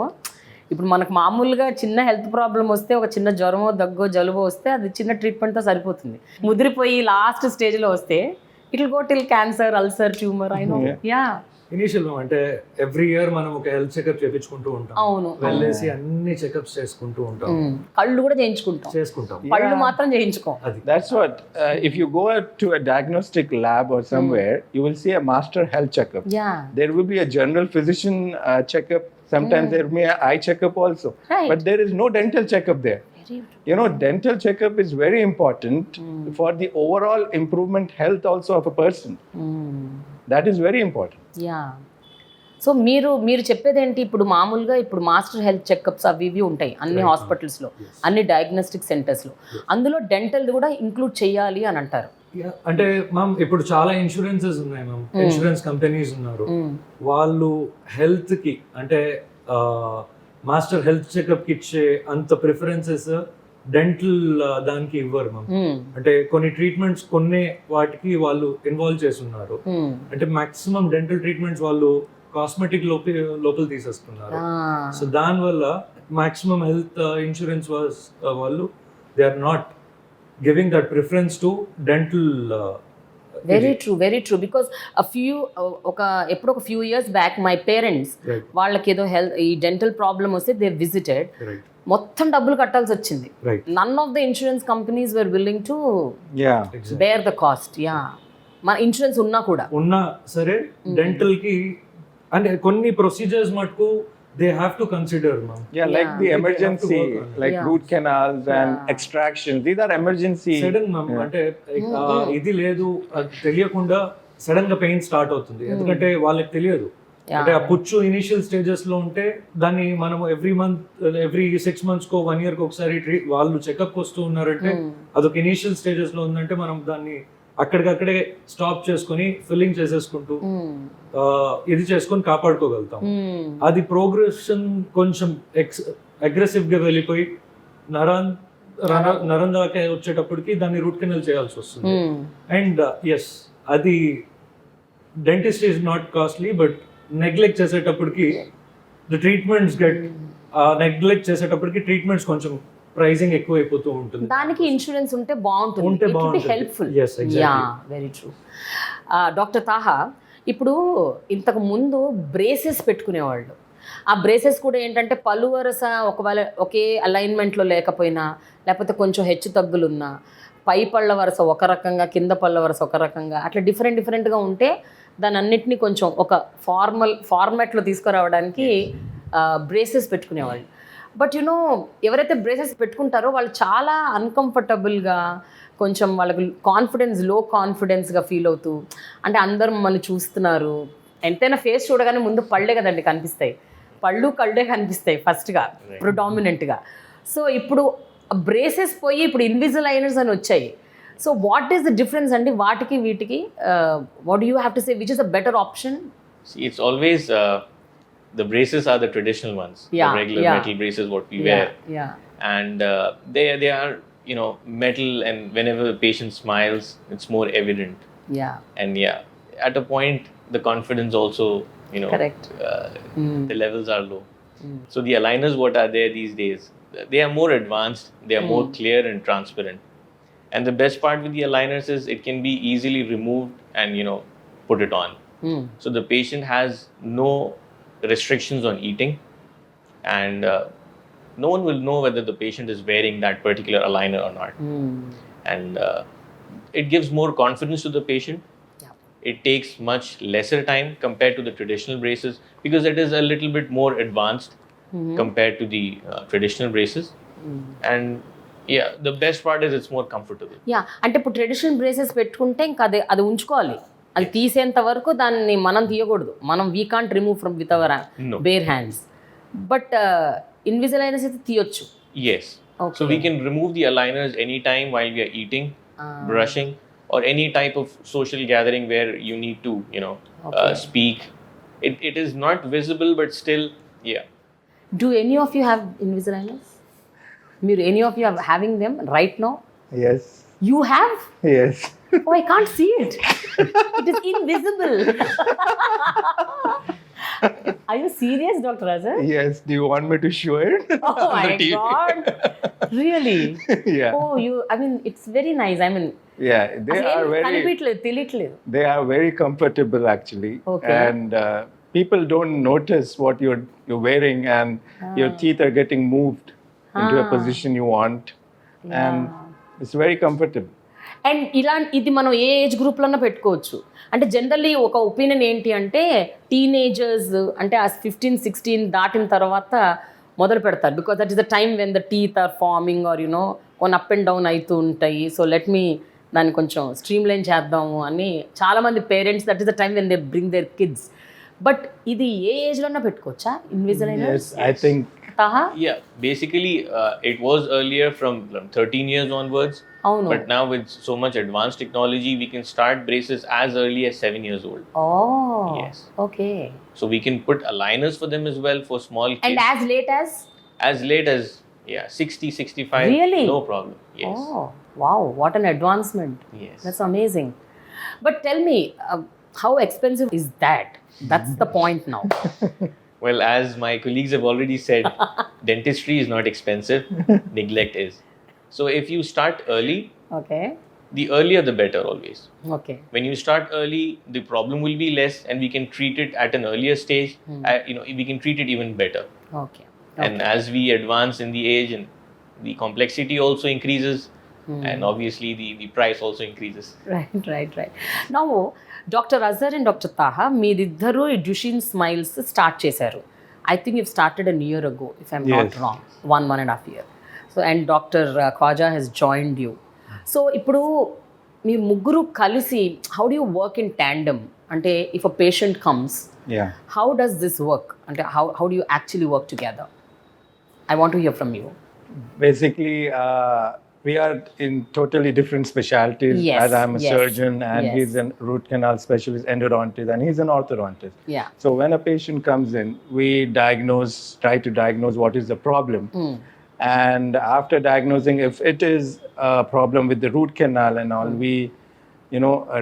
A: ఇప్పుడు మనకు మామూలుగా చిన్న హెల్త్ ప్రాబ్లం వస్తే, ఒక చిన్న జ్వరమో దగ్గో జలుబో వస్తే అది చిన్న ట్రీట్మెంట్తో సరిపోతుంది. ముదిరిపోయి లాస్ట్ స్టేజ్లో వస్తే it will go till cancer, ulcer, tumour. I know. Yeah,
D: initial అంటే ఎవ్రీ ఇయర్ మనం ఒక హెల్త్ చెకప్ చేయించుకుంటూ ఉంటాం.
A: అవును.
D: వెళ్ళేసి అన్ని చెకప్స్ చేసుకుంటూ ఉంటాం.
A: కళ్ళు కూడా చేసుకుంటాం, పళ్ళు మాత్రం చేయించుకోం.
B: That's what. If you go to a diagnostic lab or somewhere, you will see a master health checkup.
A: Yeah.
B: There will be a general physician checkup. Sometimes there may be an eye checkup also.
A: Right.
B: But there is no dental checkup there. Dental checkup is very important for the overall improvement health also of a person. That is very important.
A: Yeah, so మీరు చెప్పేది ఏంటి? ఇప్పుడు మామూలుగా ఇప్పుడు master health checkups అవి ఇవి ఉంటాయి అన్ని హాస్పిటల్స్లో, అన్ని డయాగ్నోస్టిక్ సెంటర్స్లో. అందులో డెంటల్ కూడా ఇంక్లూడ్ చేయాలి అని అంటారు.
D: అంటే మ్యామ్ ఇప్పుడు చాలా ఇన్సూరెన్సెస్ ఉన్నాయి మ్యామ్. ఇన్సూరెన్స్ కంపెనీస్ ఉన్నారు, వాళ్ళు హెల్త్ కి అంటే మాస్టర్ హెల్త్ చెకప్ కి ఇచ్చే అంత ప్రిఫరెన్సెస్ డెంటల్ దానికి ఇవ్వరు మ్యామ్. అంటే కొన్ని ట్రీట్మెంట్స్ కొన్ని వాటికి వాళ్ళు ఇన్వాల్వ్ చేస్తున్నారు. అంటే మాక్సిమం డెంటల్ ట్రీట్మెంట్స్ వాళ్ళు కాస్మెటిక్ లోపల తీసేస్తున్నారు. సో దానివల్ల మాక్సిమం హెల్త్ ఇన్సూరెన్స్ వాళ్ళు they are not giving that preference to dental.
A: Very true because ఎప్పుడో ఒక few years back my parents వాళ్ళకి ఏదో ఈ డెంటల్ ప్రాబ్లమ్ వస్తే దే విజిటెడ్. మొత్తం డబ్బులు కట్టాల్సి వచ్చింది. None of the insurance companies were willing to bear the cost. Yeah, మన ఇన్సూరెన్స్ ఉన్నా
D: సరే డెంటల్ కి అంటే కొన్ని ప్రొసీజర్స్ మటుకు they have to consider, ma'am.
B: Like the emergency, like root canals and extractions. These are emergency.
D: Sudden, ma'am. అంటే ఇది లేదు తెలియకుండా సడన్ గా పెయిన్ స్టార్ట్ అవుతుంది. ఎందుకంటే వాళ్ళకి తెలియదు. అంటే ఆ పుచ్చు ఇనిషియల్ స్టేజెస్ లో ఉంటే దాన్ని మనం ఎవ్రీ 6 months కో 1 year కో ఒకసారి వాళ్ళు చెకప్ వస్తూ ఉన్నారంటే అదొక ఇనిషియల్ స్టేజెస్ లో ఉందంటే మనం దాన్ని అక్కడికక్కడే స్టాప్ చేసుకుని ఫిల్లింగ్ చేసేసుకుంటూ ఇది చేసుకొని కాపాడుకోగలుగుతాం. అది ప్రోగ్రెషన్ కొంచెం అగ్రెసివ్ గా వెళ్ళిపోయి నరం దాకా వచ్చేటప్పటికి దాన్ని రూట్ కెనాల్ చేయాల్సి వస్తుంది. అండ్ ఎస్, అది dentist is not costly, but neglect చేసేటప్పటికి ట్రీట్మెంట్స్ కొంచెం ప్రైజింగ్ ఎక్కువ అయిపోతూ ఉంటుంది.
A: దానికి ఇన్సూరెన్స్ ఉంటే బాగుంటుంది, helpful. Yeah, very true. Doctor Taha, ఇప్పుడు ఇంతకు ముందు బ్రేసెస్ పెట్టుకునేవాళ్ళు. ఆ బ్రేసెస్ కూడా ఏంటంటే పలు వరుస ఒకవేళ ఒకే అలైన్మెంట్లో లేకపోయినా, లేకపోతే కొంచెం హెచ్చు తగ్గులున్నా, పై పళ్ళ వరుస ఒక రకంగా, కింద పళ్ళ వరుస ఒక రకంగా, అట్లా డిఫరెంట్గా ఉంటే దాని అన్నిటినీ కొంచెం ఒక ఫార్మాట్లో తీసుకురావడానికి బ్రేసెస్ పెట్టుకునేవాళ్ళు. బట్ ఎవరైతే బ్రేసెస్ పెట్టుకుంటారో వాళ్ళు చాలా అన్కంఫర్టబుల్గా, కొంచెం వాళ్ళకి లో కాన్ఫిడెన్స్గా ఫీల్ అవుతూ, అంటే అందరూ మమ్మల్ని చూస్తున్నారు. ఎంతైనా ఫేస్ చూడగానే ముందు పళ్ళే కదండి కనిపిస్తాయి, కళ్ళే కనిపిస్తాయి ఫస్ట్గా ప్రిడామినెంట్గా. సో ఇప్పుడు బ్రేసెస్ పోయి ఇప్పుడు ఇన్విజిలైనర్స్ అని వచ్చాయి. So what is the difference అండి వాటికి వీటికి? What you have to say which is the better option?
C: It's always the braces are the traditional ones, the regular metal braces what we wear.
A: Yeah.
C: And they are, metal, and whenever the patient smiles, it's more evident.
A: Yeah.
C: And at a point, the confidence also,
A: Correct.
C: the levels are low. So the aligners, what are there these days, they are more advanced, they are more clear and transparent. And the best part with the aligners is it can be easily removed and, put it on. So the patient has no restrictions on eating, and no one will know whether the patient is wearing that particular aligner or not. And it gives more confidence to the patient.
A: Yeah.
C: It takes much lesser time compared to the traditional braces, because it is a little bit more advanced compared to the traditional braces. And the best part is it's more comfortable.
A: Yeah, అంటే ఇప్పుడు traditional braces పెట్టుకుంటే ఇంకా అది ఉంచుకోవాలి. అది తీసేంత వరకు దాన్ని మనం తీయకూడదు. మనం we can't remove from with our bare hands. But invisaligners అయితే తీయొచ్చు.
C: Yes. So we can remove the aligners anytime while we are eating, brushing, or any type of social gathering where you need to, speak. It is not visible, but still,
A: Do any of you have Invisaligners? మీరు any of you are having them right now?
B: Yes.
A: You have?
B: Yes.
A: Oh, I can't see it. It is invisible. Are you serious, Dr. Azher?
B: Yes. Do you want me to show it?
A: Oh my God. Really?
B: Yeah.
A: Oh, it's very nice.
B: Yeah. They are
A: కనిపించలేదు, తెలియట్లేదు.
B: They are very comfortable actually.
A: Okay.
B: And people don't notice what you're wearing, and your teeth are getting moved into a position you want. And it's very comfortable.
A: And ఇది మనం ఏ age గ్రూప్లోనే పెట్టుకోవచ్చు. అంటే generally ఒక opinion ఏంటి అంటే teenagers అంటే ఆ 15-16 దాటిన తర్వాత మొదలు పెడతారు, because that is the time when the teeth are forming or కొన్ని అప్ అండ్ డౌన్ అవుతూ ఉంటాయి. సో లెట్ మీ దాన్ని కొంచెం స్ట్రీమ్ లైన్ చేద్దాము అని చాలామంది parents, that is the time when they bring their kids. But ఇది ఏ ఏజ్లోనే పెట్టుకోవచ్చా ఇన్విజిలైనర్స్?
B: Yes, I think.
A: Taha?
C: Yeah, basically it was earlier from 13 years onwards.
A: Avunu.
C: But now with so much advanced technology, we can start braces as early as 7 years old.
A: Oh.
C: Yes.
A: Okay.
C: So we can put aligners for them as well for small kids.
A: And as late as?
C: As late as 60, 65.
A: Really?
C: No problem. Yes.
A: Oh, wow. What an advancement.
C: Yes.
A: That's amazing. But tell me, how expensive is that? That's the point now.
C: Well, as my colleagues have already said, dentistry is not expensive, neglect is. So if you start early,
A: Okay.
C: the earlier the better always.
A: Okay.
C: When you start early, the problem will be less, and we can treat it at an earlier stage. We can treat it even better.
A: Okay.
C: And as we advance in the age, and the complexity also increases, and obviously the price also increases.
A: Right. Now, Dr. Azher and Dr. Taha, మీరిద్దరూ ఈ Duchenne Smiles start చేశారు. I think you've started a year ago, if I'm not
B: Yes.
A: wrong. 1.5 year. So, and Dr. Khwaja has joined you. So, ఇప్పుడు మీ ముగ్గురు కలిసి, how do you work in tandem? అంటే if a patient comes,
B: Yeah.
A: how does this work? అంటే how do you actually work together? I want to hear from you.
B: Basically, we are in totally different specialties.
A: Yes,
B: As I'm a
A: yes,
B: surgeon, and
A: yes.
B: he's a root canal specialist, endodontist, and he's an orthodontist.
A: Yeah.
B: So when a patient comes in, we try to diagnose what is the problem. And after diagnosing, if it is a problem with the root canal and all, we,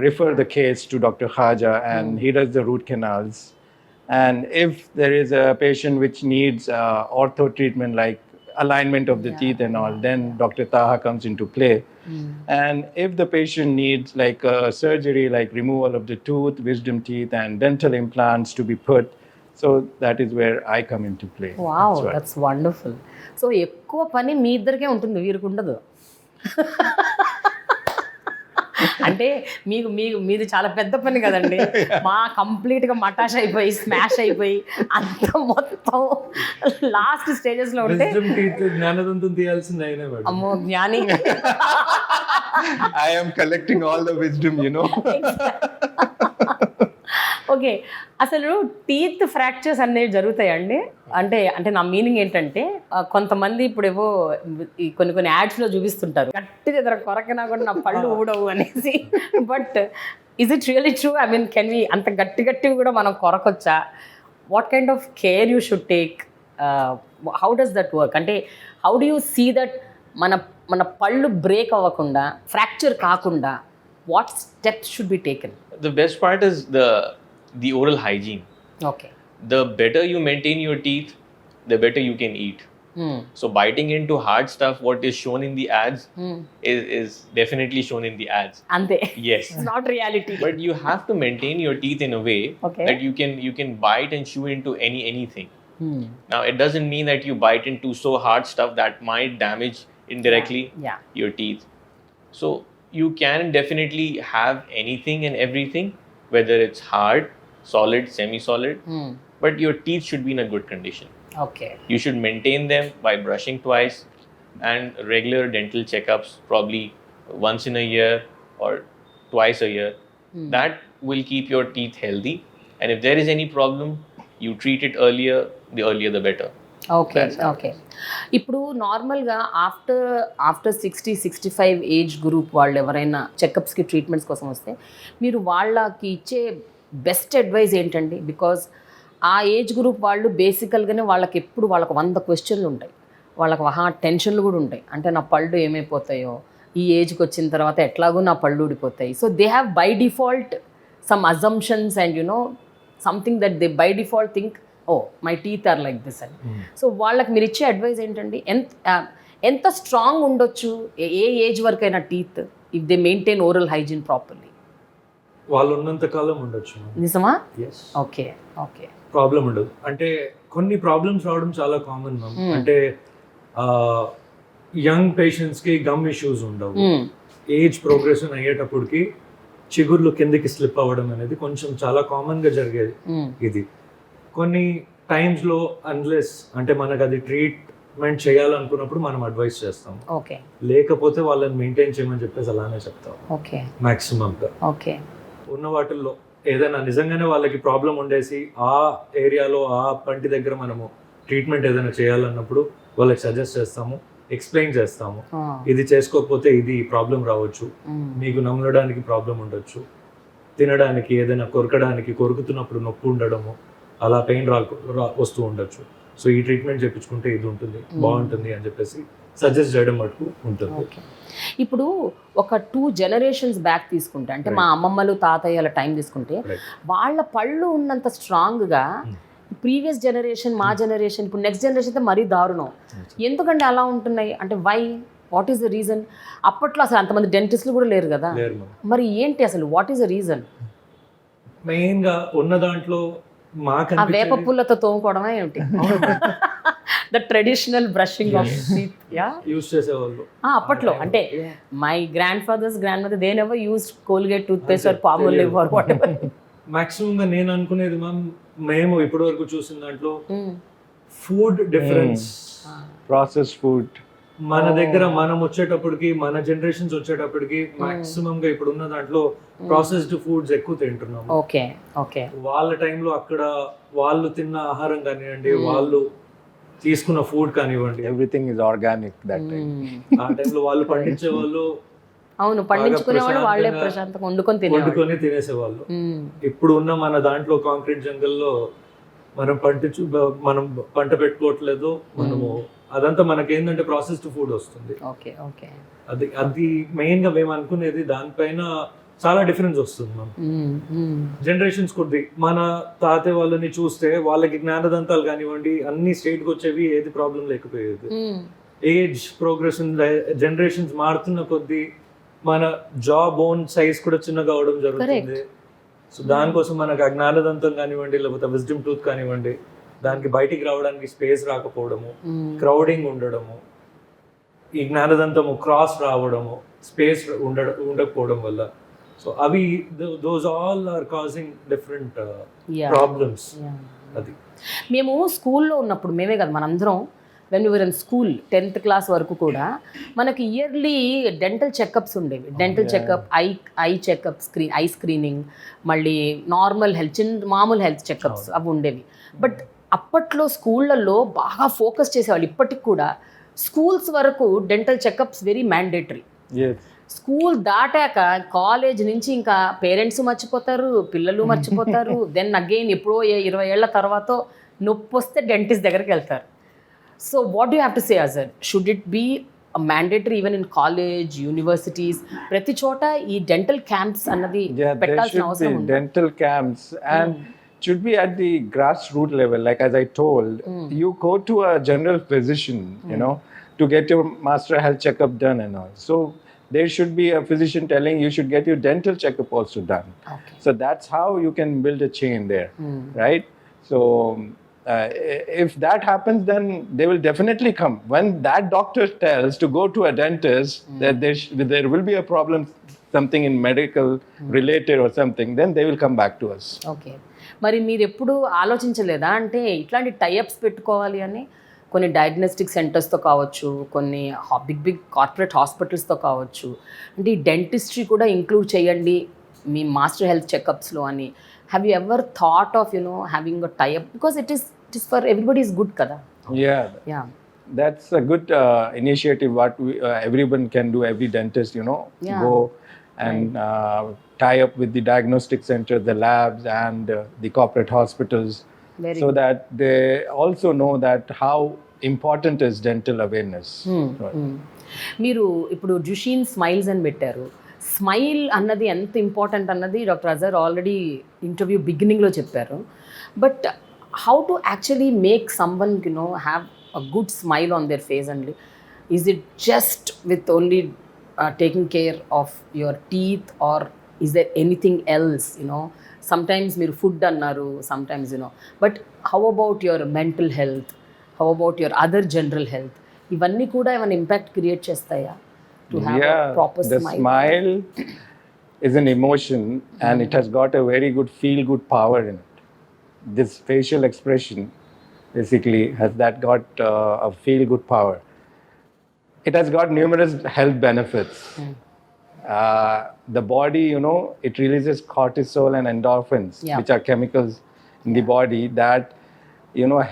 B: refer the case to Dr. Khaja, and he does the root canals. And if there is a patient which needs ortho treatment, like alignment of the teeth and all, then Dr. Taha comes into play. And if the patient needs like surgery, like removal of the tooth, wisdom teeth, and dental implants to be put, so that is where I come into play.
A: Wow,
B: That's right.
A: That's wonderful. So ఎక్కువ పని మీ ఇద్దరికే ఉంటుంది, వీరికి ఉండదు. అంటే మీది చాలా పెద్ద పని కదండి. మా కంప్లీట్గా మటాష్ అయిపోయి స్మాష్ అయిపోయి అంత మొత్తం లాస్ట్ స్టేజెస్లో ఉంటే
D: జ్ఞానదంతం తీయాల్సింది అయినా మేడం.
A: అమ్మో జ్ఞాని.
B: I am collecting all the wisdom,
A: okay, అసలు టీత్ ఫ్రాక్చర్స్ అనేవి జరుగుతాయండి? అంటే నా మీనింగ్ ఏంటంటే కొంతమంది ఇప్పుడు ఏవో ఈ కొన్ని యాడ్స్లో చూపిస్తుంటారు, గట్టిగా ఎదురు కొరకినా కూడా నా పళ్ళు ఊడవు అనేసి. But is it really true? I mean can we అంత గట్టిగా కూడా మనం కొరకొచ్చా? What kind of care you should take? How does that work? అంటే how do you see that మన పళ్ళు బ్రేక్ అవ్వకుండా, ఫ్రాక్చర్ కాకుండా what steps should be taken?
C: The best part is the oral hygiene.
A: Okay.
C: The better you maintain your teeth, the better you can eat. So biting into hard stuff, what is shown in the ads, is definitely shown in the ads.
A: అంతే.
C: Yes.
A: Not reality.
C: But you have to maintain your teeth in a way
A: Okay.
C: that you can bite and chew into anything. Now it doesn't mean that you bite into so hard stuff that might damage indirectly
A: Yeah.
C: your teeth. So you can definitely have anything and everything, whether it's hard, solid, semi-solid, but your teeth should be in a good condition.
A: Okay.
C: You should maintain them by brushing twice and regular dental checkups, probably once in a year or twice a year. That will keep your teeth healthy. And if there is any problem, you treat it earlier, the earlier the better.
A: Okay. Okay. ఇప్పుడు నార్మల్గా after 60-65 age group వాళ్ళు ఎవరైనా చెకప్స్కి treatments కోసం వస్తే మీరు వాళ్ళకి ఇచ్చే best advice ఏంటండి? బికాజ్ ఆ ఏజ్ గ్రూప్ వాళ్ళు బేసికల్గానే వాళ్ళకి ఎప్పుడు వాళ్ళకి 100 క్వశ్చన్లు ఉంటాయి, వాళ్ళకి టెన్షన్లు కూడా ఉంటాయి. అంటే నా పళ్ళు ఏమైపోతాయో, ఈ ఏజ్కి వచ్చిన తర్వాత ఎట్లాగో నా పళ్ళు ఊడిపోతాయి. So they have by default some assumptions and something that they by default think, oh my teeth are like this అని. సో వాళ్ళకి మీరు ఇచ్చే అడ్వైస్ ఏంటండి? ఎంత స్ట్రాంగ్ ఉండొచ్చు ఏ ఏజ్ వరకైనా teeth if they maintain oral hygiene properly?
D: వాళ్ళు ఉన్నంత కాలం ఉండొచ్చు.
A: నిజమా?
D: ఎస్.
A: ఓకే. ఓకే.
D: ప్రాబ్లం ఉండదు. అంటే కొన్ని ప్రాబ్లమ్స్ రావడం చాలా కామన్ మ్యామ్. అంటే యంగ్ పేషెంట్స్కి గమ్ ఇష్యూస్ ఉండవు. ఏజ్ ప్రోగ్రెషన్ అయ్యేటప్పటికి చిగుర్లు కిందకి స్లిప్ అవ్వడం అనేది కొంచెం చాలా కామన్గా జరిగేది. ఇది కొన్ని టైమ్స్లో అన్లెస్ అంటే మనకు అది ట్రీట్మెంట్ చేయాలనుకున్నప్పుడు మనం అడ్వైస్ చేస్తాం.
A: ఓకే.
D: లేకపోతే వాళ్ళని మెయింటైన్ చేయమని చెప్పేసి అలానే చెప్తాం.
A: ఓకే.
D: మ్యాక్సిమంగా
A: ఓకే.
D: ఉన్న వాటిల్లో ఏదైనా నిజంగానే వాళ్ళకి ప్రాబ్లం ఉండేసి ఆ ఏరియాలో ఆ పంటి దగ్గర మనము ట్రీట్మెంట్ ఏదైనా చేయాలన్నప్పుడు వాళ్ళకి సజెస్ట్ చేస్తాము, ఎక్స్ప్లెయిన్ చేస్తాము. ఇది చేసుకోకపోతే ఇది ప్రాబ్లం రావచ్చు, మీకు నమలడానికి ప్రాబ్లం ఉండొచ్చు, తినడానికి ఏదైనా కొరుకుతున్నప్పుడు నొప్పి ఉండడము, అలా పెయిన్ వస్తూ ఉండొచ్చు. సో ఈ ట్రీట్మెంట్ చేయించుకుంటే ఇది ఉంటుంది, బాగుంటుంది అని చెప్పేసి సజెస్ట్ చేయడం మటుకు ఉంటుంది.
A: ఇప్పుడు ఒక 2 generations బ్యాక్ తీసుకుంటే, అంటే మా అమ్మమ్మలు తాతయ్యల టైం తీసుకుంటే వాళ్ళ పళ్ళు ఉన్నంత స్ట్రాంగ్గా ప్రీవియస్ జనరేషన్, మా జనరేషన్, ఇప్పుడు నెక్స్ట్ జనరేషన్ అయితే మరీ దారుణం. ఎందుకంటే అలా ఉంటున్నాయి అంటే why? What is the reason? అప్పట్లో అసలు అంతమంది డెంటిస్టులు కూడా లేరు కదా, మరి ఏంటి అసలు వాట్ ఈస్ ద రీజన్?
D: మెయిన్గా ఉన్న దాంట్లో
A: ఆ వేప పుల్లతో తోముకోవడమే ఏమిటి? The traditional brushing of teeth
D: use చేసేవాళ్ళు
A: అప్పట్లో. అంటే my grandfathers, grandmother, they never used Colgate, toothpaste or Palmolive or whatever.
D: మాక్సిమంగా నేను అనుకునేది మ్యామ్, మేము ఇప్పటి వరకు చూసిన దాంట్లో ఫుడ్ డిఫరెన్స్,
B: ప్రాసెస్ ఫుడ్
D: మన దగ్గర మనం వచ్చేటప్పటికి, మన జనరేషన్స్ వచ్చేటప్పటికి మాక్సిమం గా ఇప్పుడు ఉన్న దాంట్లో ప్రాసెస్డ్ ఫుడ్స్ ఎక్కువ తింటున్నాం.
A: ఓకే. ఓకే.
D: వాళ్ళ టైంలో అక్కడ వాళ్ళు తిన్న ఆహారం కానివ్వండి, వాళ్ళు తీసుకున్న ఫుడ్ కానివ్వండి,
B: everything is organic that time.
D: ఆ టైంలో వాళ్ళు పండించే వాళ్ళు,
A: అవును, పండించుకునేవాళ్ళు, వాళ్ళే ప్రశాంతంగా వండుకొని
D: తినేసేవాళ్ళు. ఇప్పుడు ఉన్న మన దాంట్లో కాంక్రీట్ జంగల్లో మనం పంట పెట్టుకోవట్లేదు, మనము అదంతా మనకేంటంటే ప్రాసెస్డ్ ఫుడ్ వస్తుంది.
A: ఓకే. ఓకే.
D: అది మెయిన్ గా మేము అనుకునేది, దానిపైన చాలా డిఫరెన్స్ వస్తుంది మనం జనరేషన్స్ కొద్ది. మన తాతయ్య వాళ్ళని చూస్తే వాళ్ళకి జ్ఞానదంతాలు కానివ్వండి అన్ని స్టేట్కి వచ్చేవి, ఏది ప్రాబ్లం లేకపోయేది. ఏజ్ ప్రోగ్రెషన్, జనరేషన్స్ మారుతున్న కొద్దీ మన జా బోన్ సైజ్ కూడా చిన్నగా అవడం జరుగుతుంది. సో దానికోసం మనకు ఆ జ్ఞానదంతం కానివ్వండి, లేకపోతే విజ్డమ్ టూత్ కానివ్వండి, దానికి బయటికి రావడానికి స్పేస్ రాకపోవడము, క్రౌడింగ్ ఉండడము, ఈ జ్ఞానదంతము క్రాస్ రావడము, స్పేస్ ఉండకపోవడం వల్ల, సో అవి those all are causing different problems. అది
A: మేము స్కూల్లో ఉన్నప్పుడు, మేమే కదా మనందరం, when we were in school 10th class వరకు కూడా మనకి ఇయర్లీ డెంటల్ చెకప్స్ ఉండేవి. Dental checkup, eye checkup, eye screening, మళ్ళీ నార్మల్ హెల్త్, మామూలు హెల్త్ చెకప్స్ అవి ఉండేవి. బట్ అప్పట్లో స్కూళ్ళల్లో బాగా ఫోకస్ చేసేవాళ్ళు. ఇప్పటికి కూడా స్కూల్స్ వరకు dental checkups very mandatory. School దాటాక కాలేజ్ నుంచి ఇంకా పేరెంట్స్ మర్చిపోతారు, పిల్లలు మర్చిపోతారు. దెన్ అగైన్ ఎప్పుడో 20 ఏళ్ల తర్వాత నొప్పి వస్తే డెంటిస్ట్ దగ్గరికి వెళ్తారు. So what you have to say Azhar? Should it be mandatory even in college universities ప్రతి చోట ఈ డెంటల్ క్యాంప్స్ అన్నది
B: Yeah, there
A: పెట్టాల్సిన
B: should
A: అవసరం
B: be
A: ఉంది.
B: dental camps and should be at the grassroots level. Like as I told, you go to a general physician, you know, to get your master health checkup done and all. So there should be a physician telling you should get your dental checkup also done.
A: Okay.
B: So that's how you can build a chain there, right? So if that happens, then they will definitely come. When that doctor tells to go to a dentist that there will be a problem, something in medical related or something, then they will come back to us.
A: Okay, మరి మీరు ఎప్పుడు ఆలోచించలేదా అంటే ఇట్లాంటి tie-ups పెట్టుకోవాలి అని? కొన్ని diagnostic సెంటర్స్తో కావచ్చు, కొన్ని బిగ్ కార్పొరేట్ హాస్పిటల్స్తో కావచ్చు, అంటే ఈ డెంటిస్ట్రీ కూడా ఇంక్లూడ్ చేయండి మీ మాస్టర్ హెల్త్ చెకప్స్లో అని. Have you ever thought of having a tie up? Because it is for everybody is good కదా.
B: Yeah.
A: Yeah,
B: That's a good initiative. What everyone can do, every dentist,
A: Yeah.
B: go and tie up with the diagnostic center, the labs, and the corporate hospitals,
A: Very
B: so
A: good.
B: that they also know that how important is dental awareness. Right.
A: మీరు ఇప్పుడు డ్యూషీన్ smiles అని పెట్టారు. Smile అన్నది ఎంత important అన్నది doctor Azhar already interview బిగినింగ్లో చెప్పారు. But how to actually make someone have a good smile on their face అండి? Is it just with only taking care of your teeth, or is there anything else? Sometimes మీరు food అన్నారు, sometimes but how about your mental health, how about your other general health? ఇవన్నీ కూడా ఏమైనా impact create చేస్తాయా to have
B: Yeah,
A: proper
B: the smile is an emotion, and it has got a very good feel-good power in it. This facial expression basically has got a feel-good power. It has got numerous health benefits. The body, it releases cortisol and endorphins,
A: Yeah.
B: which are chemicals in the body that,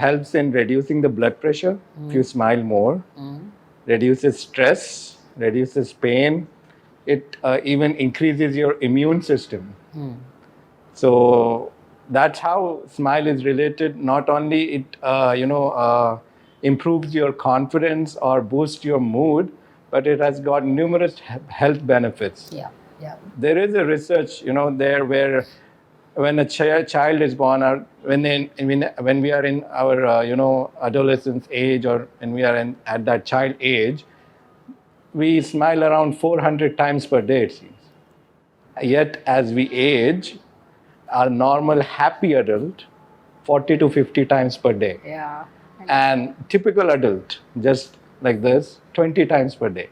B: helps in reducing the blood pressure if you smile more, reduces stress, reduces pain. It even increases your immune system. So that's how smile is related. Not only it, improves your confidence or boosts your mood, but it has got numerous health benefits.
A: Yeah, yeah.
B: There is a research, there where when a child is born, or when we are in our, adolescence age, or when we are at that child age, we smile around 400 times per day, it seems. Yet, as we age, our normal happy adult, 40 to 50 times per day.
A: Yeah.
B: And typical adult, just like this, 20 times per day.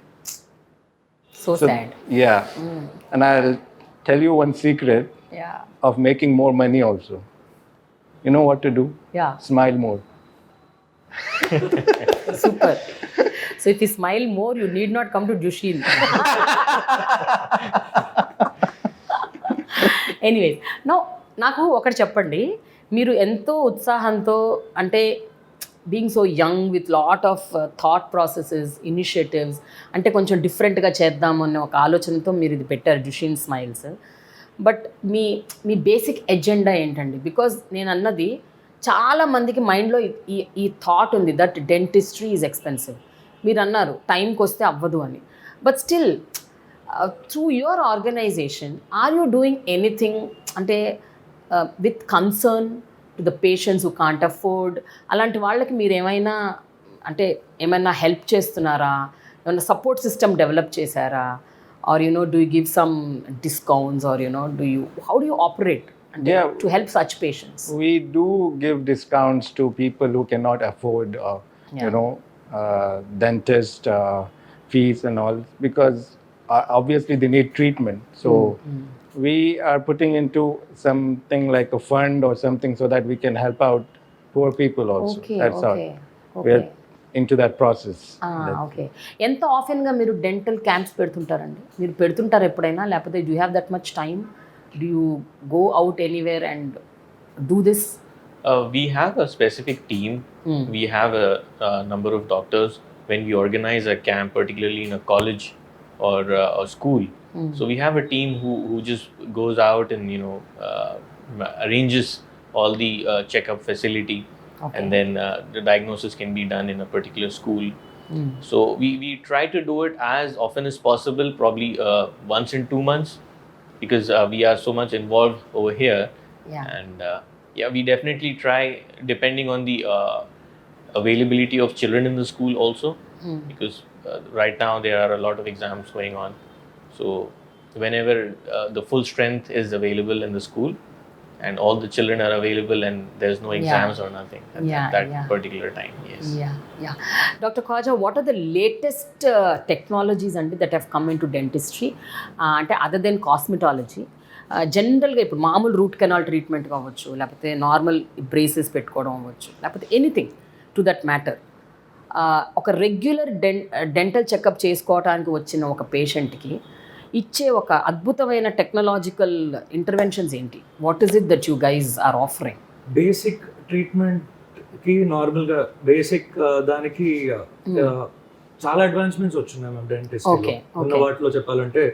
A: So sad.
B: Yeah. And I'll tell you one secret
A: Yeah.
B: of making more money also. You know what to do?
A: Yeah.
B: Smile more.
A: Super. So if you smile more, you need not come to Duchenne. Anyways, no నాకు ఒకటి చెప్పండి. మీరు ఎంతో ఉత్సాహంతో, అంటే being so young with lot of thought processes, initiatives, అంటే కొంచెం డిఫరెంట్గా చేద్దాము అనే ఒక ఆలోచనతో మీరు ఇది పెట్టారు డ్యూషెన్ స్మైల్స్. బట్ మీ బేసిక్ ఎజెండా ఏంటండి? బికాజ్ నేను అన్నది చాలామందికి మైండ్లో ఈ థాట్ ఉంది దట్ డెంటిస్ట్రీ ఈజ్ ఎక్స్పెన్సివ్. మీరు అన్నారు టైంకి వస్తే అవ్వదు అని. But still through your organisation are you doing anything అంటే with concern to the patients who can't afford? అలాంటి వాళ్ళకి మీరు ఏమైనా హెల్ప్ చేస్తున్నారా? ఏమైనా సపోర్ట్ సిస్టమ్ డెవలప్ చేశారా? Or do you give some discounts, or how do you operate
B: Yeah.
A: to help such patients?
B: We do give discounts to people who cannot afford, dentist fees and all, because obviously they need treatment. So we are putting into something like a fund or something so that we can help out poor people also. That's all. We are into that process.
A: Okay. ఎంత ఆఫెన్గా మీరు dental camps పెడుతుంటారండి? మీరు పెడుతుంటారు ఎప్పుడైనా, లేకపోతే do have that much time? Do you go out anywhere and do this?
C: We have a specific team. We have a number of doctors. When we organize a camp, particularly in a college or a school, so we have a team who just goes out and arranges all the checkup facility, and then the diagnosis can be done in a particular school. So we try to do it as often as possible, probably once in 2 months, because we are so much involved over here.
A: Yeah.
C: And yeah, we definitely try, depending on the availability of children in the school also, because right now there are a lot of exams going on. So whenever the full strength is available in the school and all the children are available and there's no exams or nothing at that particular time. Yes.
A: Yeah. Dr. Khwaja, what are the latest technologies and that have come into dentistry, అంటే other then cosmetology? జనరల్గా ఇప్పుడు మామూలు root canal treatment కావచ్చు, లేకపోతే normal braces పెట్టుకోవడం అవ్వచ్చు, లేకపోతే anything to that matter, ఒక రెగ్యులర్ డెంటల్ చెకప్ చేసుకోవడానికి వచ్చిన ఒక పేషెంట్కి ఇచ్చే ఒక అద్భుతమైన టెక్నాలజికల్ ఇంటర్వెన్షన్స్ ఏంటి? What is it that you guys are offering?
D: Basic ట్రీట్మెంట్కి నార్మల్గా బేసిక్ దానికి చాలా అడ్వాన్స్మెంట్స్ వచ్చినాయి మ్యామ్ డెంటిస్ట్ ఉన్న వాటిలో చెప్పాలంటే.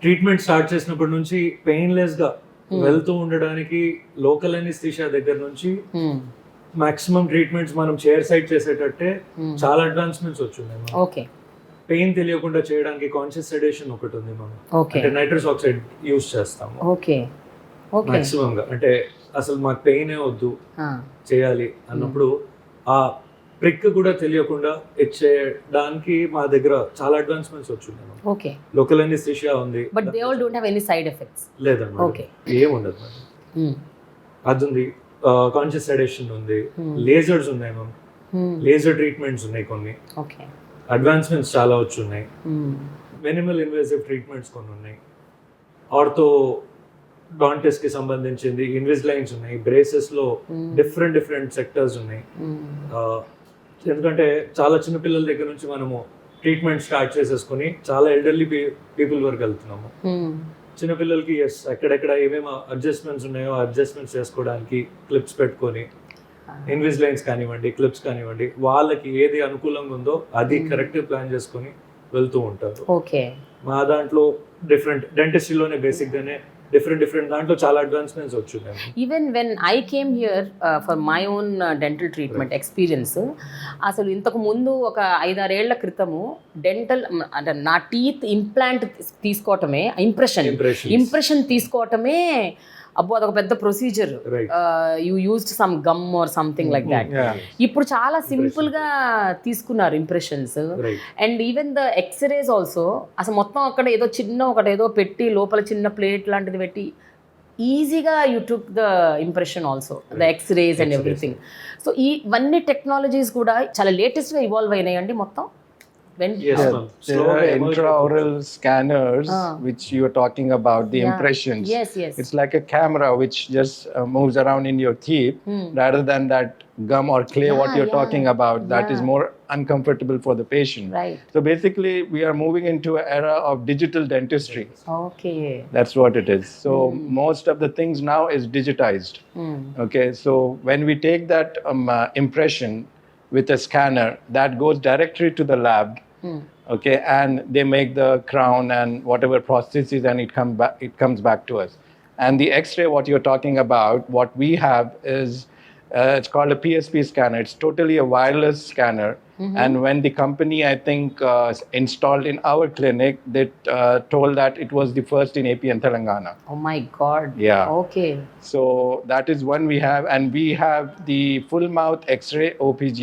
D: ట్రీట్మెంట్ స్టార్ట్ చేసినప్పటి నుంచి పెయిన్లెస్గా వెళ్తూ ఉండడానికి లోకల్ అనెస్థీషియా దగ్గర నుంచి మాక్సిమం ట్రీట్మెంట్స్ మనం చైర్ సైడ్ చేసేటట్టే చాలా అడ్వాన్స్మెంట్స్ వచ్చినాయి.
A: ఓకే.
D: పెయిన్ తెలియకుండా చేయడానికి కాన్షియస్ సెడేషన్ ఒకటి ఉంది మనం, అంటే నైట్రస్ ఆక్సైడ్ యూస్ చేస్తాము.
A: ఓకే.
D: మాక్సిమం గా అంటే అసలు మాకు పెయిన్ వద్దు చేయాలి అన్నప్పుడు ఆ ప్రిక్ కూడా తెలియకుండా ఇచ్చేయడానికి మా దగ్గర చాలా అడ్వాన్స్మెంట్స్ వచ్చింది.
A: ఓకే.
D: లోకల్ అనెస్థీషియా ఉంది,
A: but they all don't have any side effects.
D: లేదన్నమాట. ఓకే. ఏం ఉండదు మేడం. అది ఉంది. కాన్షియస్ సెడేషన్ ఉంది, లేజర్స్ ఉన్నాయి మ్యామ్, లేజర్ ట్రీట్మెంట్స్ ఉన్నాయి కొన్ని.
A: ఓకే.
D: అడ్వాన్స్మెంట్స్ చాలా వచ్చున్నాయి. మినిమల్ ఇన్వేసివ్ ట్రీట్మెంట్స్ కొన్ని ఉన్నాయి. ఆర్థోడాంటిస్ట్ కి సంబంధించింది ఇన్విజిలైన్స్ ఉన్నాయి. బ్రేసెస్ లో డిఫరెంట్ సెక్టర్స్ ఉన్నాయి. ఎందుకంటే చాలా చిన్న పిల్లల దగ్గర నుంచి మనము ట్రీట్మెంట్ స్టార్ట్ చేసేసుకుని చాలా ఎల్డర్లీ పీపుల్ వరకు వెళ్తున్నాము. చిన్నపిల్లలకి ఎక్కడెక్కడ ఏమేమి అడ్జస్ట్మెంట్స్ ఉన్నాయో అడ్జస్ట్మెంట్స్ చేసుకోవడానికి క్లిప్స్ పెట్టుకొని, ఇన్విజిలైన్స్ కానివ్వండి, క్లిప్స్ కానివ్వండి, వాళ్ళకి ఏది అనుకూలంగా ఉందో అది కరెక్ట్ ప్లాన్ చేసుకొని వెళ్తూ ఉంటారు.
A: ఓకే.
D: మా దాంట్లో డిఫరెంట్ డెంటిస్ట్రీలోనే బేసిక్ గానే డిఫరెంట్ దాంట్లో చాలా అడ్వాన్స్మెంట్స్ వచ్చున్నాయి.
A: Even when I came here for my own dental treatment experience, అసలు ఇంతకు ముందు ఒక 5-6 ఏళ్ల క్రితము డెంటల్ అంటే నా టీత్ ఇంప్లాంట్ తీసుకోవటమే ఇంప్రెషన్ తీసుకోవటమే అబ్బో అదొక పెద్ద procedure. You used some gum or something like that. ఇప్పుడు చాలా సింపుల్ గా తీసుకున్నారు impressions. And even the x-rays also అసలు మొత్తం అక్కడ ఏదో ఒకటేదో పెట్టి లోపల చిన్న ప్లేట్ లాంటిది పెట్టి ఈజీగా you took the impression also, the x-rays and everything. So ఇవన్నీ టెక్నాలజీస్ కూడా చాలా లేటెస్ట్గా ఇవాల్వ్ అయినాయండి మొత్తం.
B: There are intraoral scanners which you are talking about, the impressions.
A: Yes.
B: It's like a camera which just moves around in your teeth rather than that gum or clay what you're talking about. That is more uncomfortable for the patient.
A: Right.
B: So basically we are moving into an era of digital dentistry.
A: Okay.
B: That's what it is. So most of the things now is digitized. Okay, so when we take that impression with a scanner, that goes directly to the lab. Okay, and they make the crown and whatever prosthesis, and it comes back to us. And the X-ray, what you're talking about, what we have is it's called a PSP scanner. It's totally a wireless scanner. And when the company, I think, installed in our clinic, they told that it was the first in AP and Telangana.
A: Oh my God.
B: Yeah.
A: Okay.
B: So that is one we have, and we have the full mouth X-ray OPG.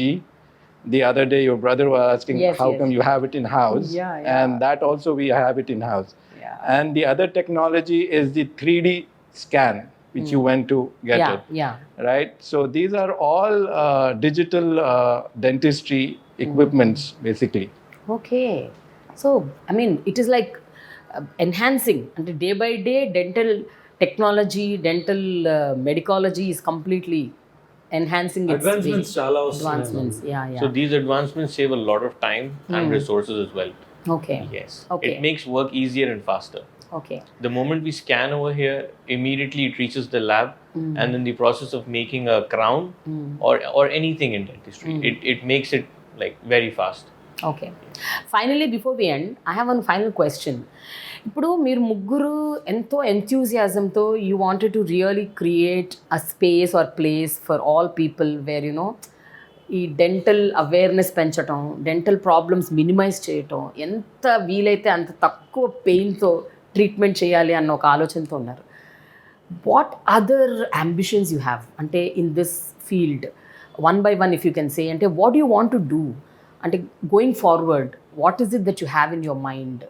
B: The other day, your brother was asking, how come you have it in house?
A: Yeah.
B: And that also we have it in house.
A: Yeah.
B: And the other technology is the 3D scan, which you went to get it.
A: Yeah.
B: Right. So these are all digital dentistry equipments, basically.
A: Okay. So I mean, it is like enhancing, and day by day, dental technology, dental medicology is completely enhancing its
D: advancements chala
A: advancements. Yeah.
C: So these advancements save a lot of time and resources as well.
A: Okay.
C: Yes.
A: Okay.
C: It makes work easier and faster.
A: Okay.
C: The moment we scan over here, immediately it reaches the lab, and in the process of making a crown or anything in dentistry, it makes it like very fast.
A: Okay. Finally, before we end, I have one final question. ఇప్పుడు మీరు ముగ్గురు ఎంతో ఎంథ్యూజియాజంతో you wanted to really create a space or place for all people where ఈ dental awareness పెంచటం, dental problems minimise చేయటం, ఎంత వీలైతే అంత తక్కువ పెయిన్తో ట్రీట్మెంట్ చేయాలి అన్న ఒక ఆలోచనతో ఉన్నారు. What other ambitions you have అంటే in this field, one by one if you can say, అంటే what you want to do, అంటే going forward what is it that you have in your mind,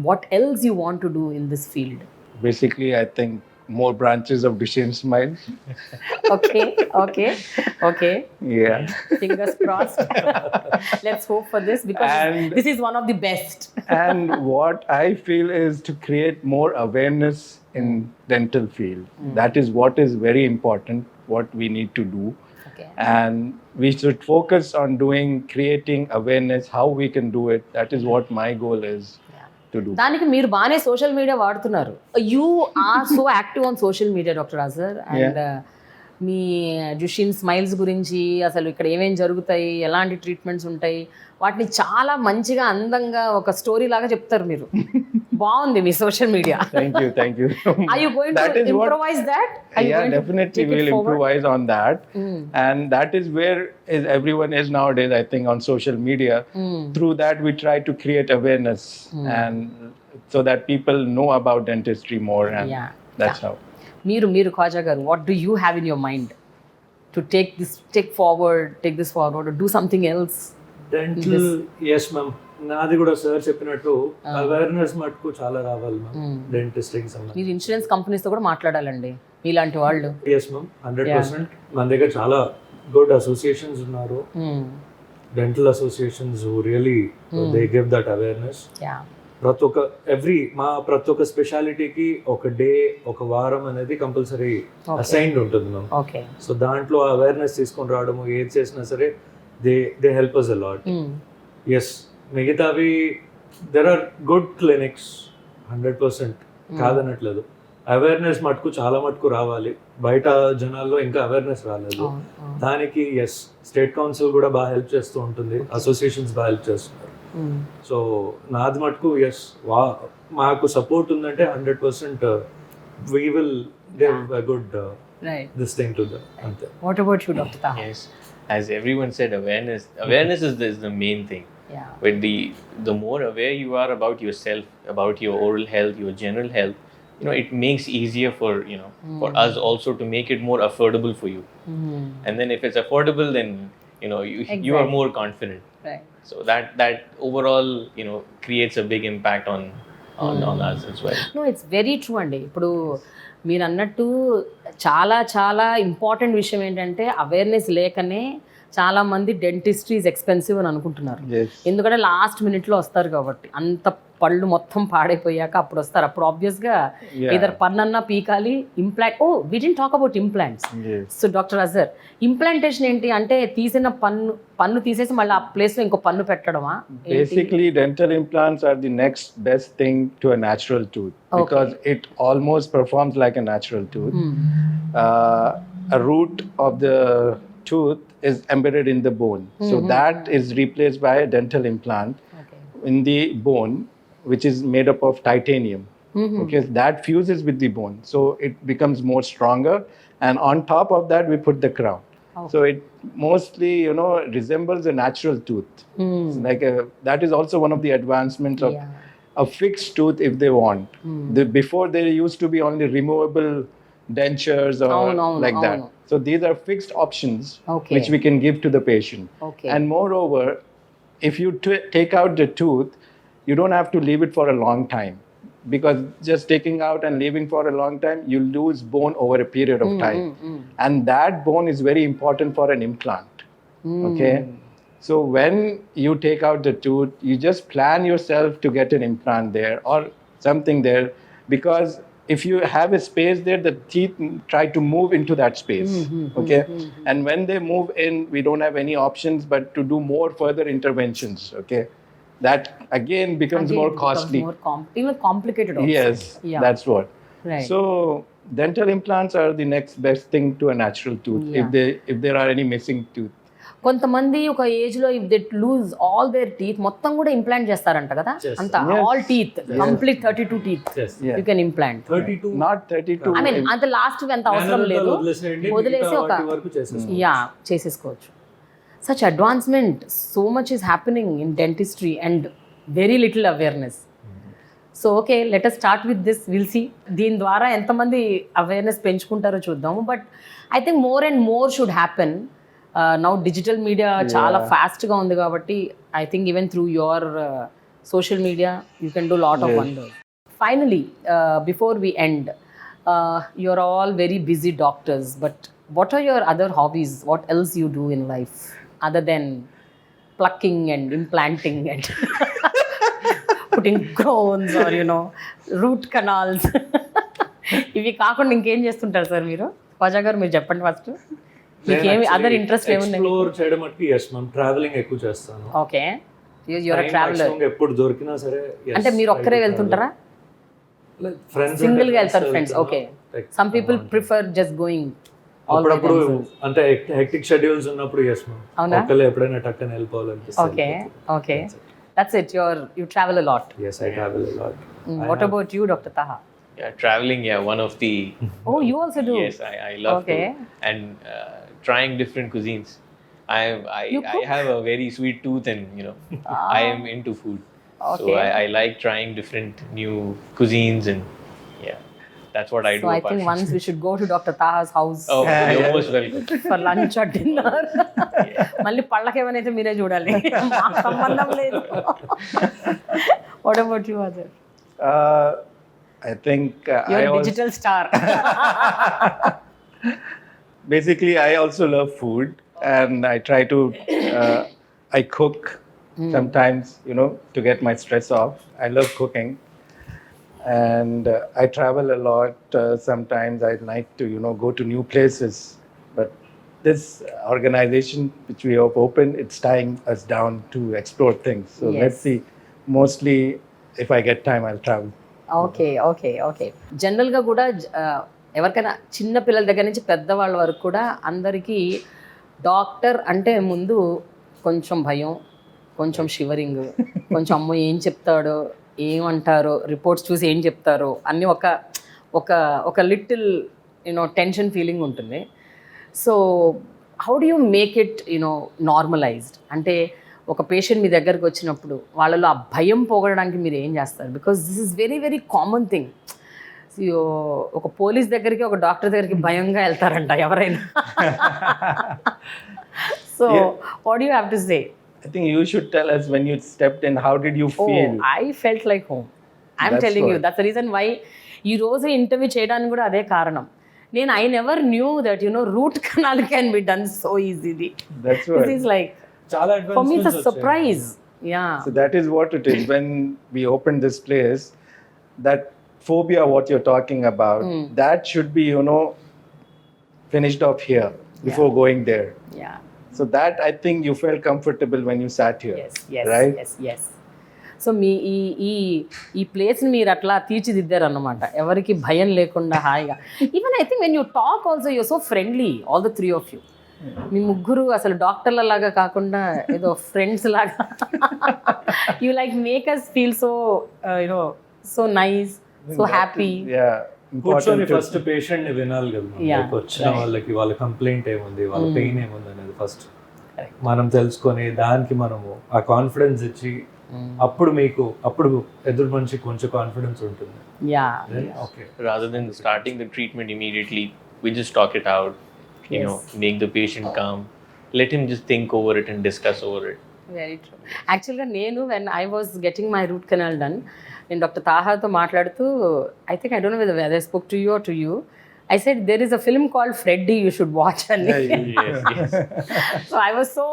A: what else you want to do in this field?
B: Basically, I think more branches of Duchenne Smiles.
A: Okay.
B: Yeah.
A: Fingers crossed. Let's hope for this because
B: And-
A: this is one of the best.
B: And what I feel is to create more awareness in dental field. That is what is very important, what we need to do.
A: Okay.
B: And we should focus on creating awareness, how we can do it. That is what my goal is to do.
A: దానికి మీరు బాగానే social media వాడుతున్నారు. You are so active on social media doctor Azhar. And మీ Duchenne smiles గురించి అసలు ఇక్కడ ఏమేమి జరుగుతాయి, ఎలాంటి ట్రీట్మెంట్స్ ఉంటాయి, వాటిని చాలా మంచిగా అందంగా ఒక స్టోరీ లాగా చెప్తారు మీరు. బాగుంది మీ social media.
B: Thank you.
A: Are you going to improvise that? Are you
B: Yeah,
A: going to
B: definitely
A: take it
B: we'll
A: forward?
B: improvise on that. And that is where everyone is nowadays, I think, on social media. Through that, we try to create awareness and so that people know about dentistry more. And
A: Yeah.
B: that's how.
A: మీరు ఖాజా గారు, what do you have in your mind to take this forward or do something else?
D: Dental yes ma'am, నాది కూడా sir చెప్పినట్టు awareness మటుకు చాలా రావాలి ma'am డెంటిస్ట్రీకి సంబంధించి.
A: మీరు ఇన్సూరెన్స్ కంపెనీస్తో కూడా మాట్లాడాలండి మీలాంటి వాళ్ళు.
D: Yes ma'am, 100%. మన దగ్గర చాలా గుడ్ అసోసియేషన్స్ ఉన్నారు, dental associations really they give that awareness. ప్రతి ఒక్క స్పెషాలిటీకి ఒక డే, ఒక వారం అనేది కంపల్సరీ అసైన్డ్ ఉంటుంది మ్యామ్.
A: ఓకే.
D: సో దాంట్లో అవేర్నెస్ తీసుకొని రావడము, ఏది చేసినా సరే they help us a lot. Yes, మిగతావి దెర్ ఆర్ గుడ్ క్లినిక్స్ 100%, కాదనట్లేదు. అవేర్నెస్ మటుకు చాలా మటుకు రావాలి, బయట జనాల్లో ఇంకా అవేర్నెస్ రాలేదు. దానికి ఎస్, స్టేట్ కౌన్సిల్ కూడా బాగా హెల్ప్ చేస్తూ ఉంటుంది, అసోసియేషన్స్ బాగా హెల్ప్ చేస్తున్నారు. సో నాది మటుకు ఎస్, మాకు సపోర్ట్ ఉందంటే 100% we will give a good this thing to them. అంతే.
A: What about you doctor Taha?
C: Yes, as everyone said, awareness is the main thing.
A: Yeah.
C: When the more aware you are about yourself, about your oral health, your general health, it makes easier for for us also to make it more affordable for you. And then if it's affordable, then you are more confident.
A: Right.
C: So that overall creates a big impact on us as well.
A: No, it's very true అండి. ఇప్పుడు మీరు అన్నట్టు చాలా చాలా important విషయం ఏంటంటే awareness లేకనే చాలా మంది డెంటిస్ట్రీ ఈజ్ ఎక్స్పెన్సివ్ అని అనుకుంటున్నారు. ఎందుకంటే లాస్ట్ మినిట్లో వస్తారు కాబట్టి, అంత పళ్ళు మొత్తం పాడైపోయాక అప్పుడు వస్తారు. అప్పుడు ఆబ్వియస్గా ఇదర్ పన్నన్నా పీకాలి, implant. We didn't talk about implants. So doctor Azhar, implantation ఏంటి అంటే తీసిన పన్ను తీసేసి మళ్ళీ ఆ ప్లేస్లో ఇంకో పన్ను పెట్టడమా?
B: Basically, dental implants are the next best thing to a natural tooth because it almost performs like a natural tooth. A root of the tooth is embedded in the bone. So that is replaced by a dental implant in the bone, which is made up of titanium. Okay, that fuses with the bone. So it becomes more stronger. And on top of that, we put the crown. So it mostly, resembles a natural tooth. That is also one of the advancements of a fixed tooth if they want. Before there used to be only removable dentures or that. So these are fixed options which we can give to the patient. And moreover, if you take out the tooth, you don't have to leave it for a long time, because just taking out and leaving for a long time, you lose bone over a period of time. And that bone is very important for an implant. Okay? So when you take out the tooth, you just plan yourself to get an implant there or something there, because if you have a space there, the teeth try to move into that space. Okay? And when they move in, we don't have any options but to do more further interventions. Okay? That again becomes more costly.
A: Even complicated also.
B: Yes, that's what.
A: Right.
B: So dental implants are the next best thing to a natural tooth if there are any missing tooth.
A: కొంతమంది ఒక age లో if they lose all their teeth మొత్తం కూడా implant చేస్తారంట కదా, అంత all teeth complete 32 teeth you can implant.
D: 32
B: not 32.
A: I mean అంత last అంత అవసరం లేదు, వదిలేసి ఒక చేసేసుకోవచ్చు. such advancement, so much is happening in dentistry and very little awareness. So okay let us start with this, will see దీని ద్వారా ఎంతమంది అవేర్నెస్ పెంచుకుంటారో చూద్దాము. But I think more and more should happen. Now digital media చాలా ఫాస్ట్గా ఉంది కాబట్టి I think even through your social media you can do lot of wonders. Finally before we end, you're all very busy doctors, but what are your other hobbies? What else you do in life other than plucking and implanting and putting crowns or root canals? ఇవి కాకుండా ఇంకేం చేస్తుంటారు sir మీరు? ఖాజా గారు మీరు చెప్పండి first, మీకేమి other interest ఏమున్నాయి?
D: ఎక్స్ప్లోర్ చేయడం అంటే ఎస్ మ్యామ్, ట్రావెలింగ్ ఎక్కువ చేస్తాను.
A: Okay, you're a traveller.
D: ఎప్పుడు దొరికినా సరే.
A: అంటే మీరు ఒక్కరే వెళ్తుంటారా? సింగిల్ గా వెళ్తారు friends? Okay, some people prefer just going.
D: అప్పుడప్పుడు అంటే హెక్టిక్ షెడ్యూల్స్ ఉన్నప్పుడు ఎస్ మ్యామ్, ఒక్కలే ఎప్పుడైనా టక్కన వెళ్ళిపోవాలనిపిస్తుంది.
A: Okay okay, that's it. You travel a lot.
D: Yes, I travel a lot.
A: What about you, Dr. Taha?
C: Yeah, traveling, one of the...
A: Oh, you also do?
C: Yes, I love to. And trying different cuisines. I have a very sweet tooth and, I am into food.
A: Okay.
C: So I like trying different new cuisines and, that's what I do.
A: So I think once we should go to Dr. Taha's house.
C: Oh, you're most welcome.
A: For lunch or dinner. మళ్ళీ పళ్ళకేమైనా మీరే చూడాలి, మాకు సంబంధం లేదు. What about you, Azher?
B: I think
A: you're a digital star.
B: Basically, I also love food, and I try to I cook sometimes, to get my stress off. I love cooking, and I travel a lot. Sometimes I like to go to new places, but this organization which we have opened, it's tying us down to explore things. So let's see. Mostly, if I get time, I'll travel.
A: Okay okay okay. జనరల్గా కూడా ఎవరికైనా చిన్న పిల్లల దగ్గర నుంచి పెద్దవాళ్ళ వరకు కూడా అందరికీ డాక్టర్ అంటే ముందు కొంచెం భయం, కొంచెం షివరింగ్, కొంచెం అమ్మో ఏం చెప్తాడో, ఏమంటారో, రిపోర్ట్స్ చూసి ఏం చెప్తారో అన్నీ ఒక లిటిల్ టెన్షన్ ఫీలింగ్ ఉంటుంది. So how do you make it normalised? అంటే ఒక పేషెంట్ మీ దగ్గరకు వచ్చినప్పుడు వాళ్ళలో ఆ భయం పోగొట్టడానికి మీరు ఏం చేస్తారు? Because this is very very common thing. ఒక పోలీస్ దగ్గరికి, ఒక డాక్టర్ దగ్గరికి భయంగా వెళ్తారంట ఎవరైనా. So what you have to say?
B: I think you should tell us when you stepped in, how did you feel?
A: Oh, I felt like home. I'm telling you, that's the reason why ఈ రోజు interview చేయడానికి కూడా అదే కారణం. I never knew that root canal can be done so easily.
B: That's right.
A: This is like, for me it's a surprise. Yeah.
B: So that is what it is. When we opened this place, that phobia what you're talking about, that should be finished off here before going there.
A: Yeah.
B: So that I think you felt comfortable when you sat here.
A: Yes,
B: right?
A: Yes. So మీ ఈ ప్లేస్ని మీరు అట్లా తీర్చిదిద్దారు అన్నమాట, ఎవరికి భయం లేకుండా హాయిగా. Even I think when you talk also you're so friendly, all the three of you. మీ ముగ్గురు అసలు డాక్టర్ల లాగా కాకుండా ఏదో ఫ్రెండ్స్ లాగా. You like make us feel so so nice, so happy.
D: కూర్చొని ఫస్ట్ పేషెంట్ ని వినాలి కదా, వచ్చిన వాళ్ళకి వాళ్ళ కంప్లైంట్ ఏముంది, వాళ్ళ పెయిన్ ఏముంది అనేది ఫస్ట్ మనం తెలుసుకొని దానికి మనము ఆ కాన్ఫిడెన్స్ ఇచ్చి అప్పుడు ఎదురు మనిషి కొంచెం కాన్ఫిడెన్స్ ఉంటుంది.
C: Okay, rather than starting the treatment immediately, we just talk it out, make the patient calm, let him just think over it and discuss over it.
A: Very true. Actually when I was getting my root canal done, నేను doctor తాహాతో మాట్లాడుతూ, I think I don't know whether I spoke to you or to you, I said there is a film called Freddy, you should watch.
C: Yes.
A: So I was so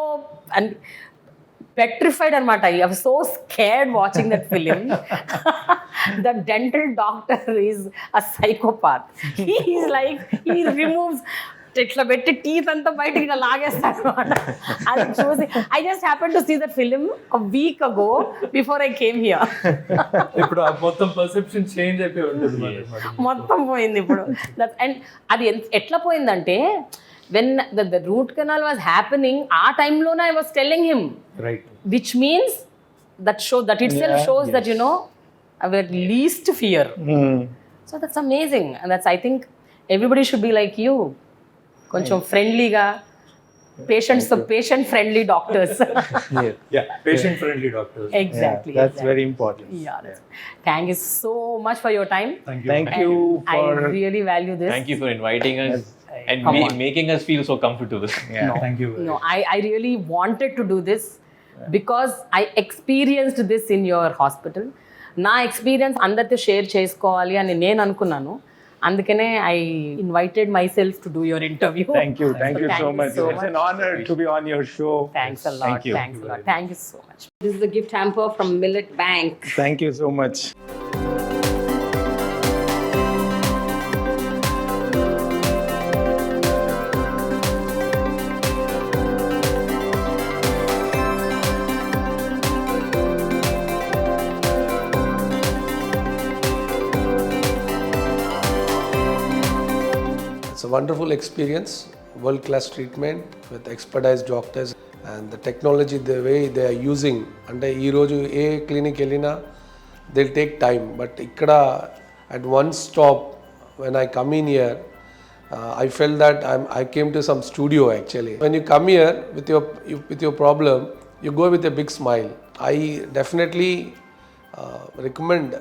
A: petrified anamata. I was so scared watching that film. The dental doctor is a psychopath. He's like, he removes ఇట్లా పెట్టి teeth అంతా బయటకి ఇలా లాగేస్తాడు అనమాట. అది చూసి I just happen to see that film a week ago before I came here.
D: ఇప్పుడు మొత్తం పర్సెప్షన్ చేంజ్ అయిపోయి ఉంటుంది,
A: మొత్తం పోయింది ఇప్పుడు. అండ్ అది ఎట్లా పోయిందంటే, when the root canal was happening, ఆ టైంలోనే I was telling him,
D: right,
A: which means that itself shows that our least fear. So that's amazing, and that's, I think everybody should be like you, కొంచెం ఫ్రెండ్లీగా patient friendly doctors.
D: Yeah, patient friendly doctors.
A: Exactly.
B: That's
A: exactly.
B: very important.
A: Thank you so much for your time.
B: Thank you
A: I
B: for
A: really value this.
C: Thank you for inviting us and
A: Come on.
C: making us feel so comfortable.
A: No,
D: Thank you.
A: no, I really wanted to do this because I experienced this in your hospital. నా experience అందరితో share చేసుకోవాలి అని నేను అనుకున్నాను. అందుకనే I invited my self to do your interview.
B: Thank you so much. It's an honor to be on your show.
A: Thanks a lot.
C: Thank you.
A: Thanks a lot. Thank you so much. This is the gift hamper from Millet Bank.
B: Thank you so much.
E: It's a wonderful experience, world-class treatment with expertise doctors and the technology, the way they are using. And ee roju a clinic elina, they'll take time, but ikkada at one stop when I come in here, I felt that I came to some studio actually. When you come here with your problem, you go with a big smile. I definitely recommend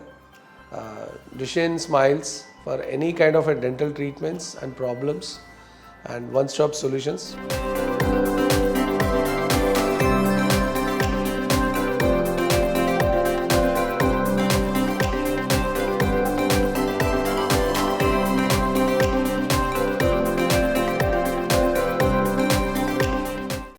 E: Duchenne Smiles for any kind of a dental treatments and problems and one-stop solutions.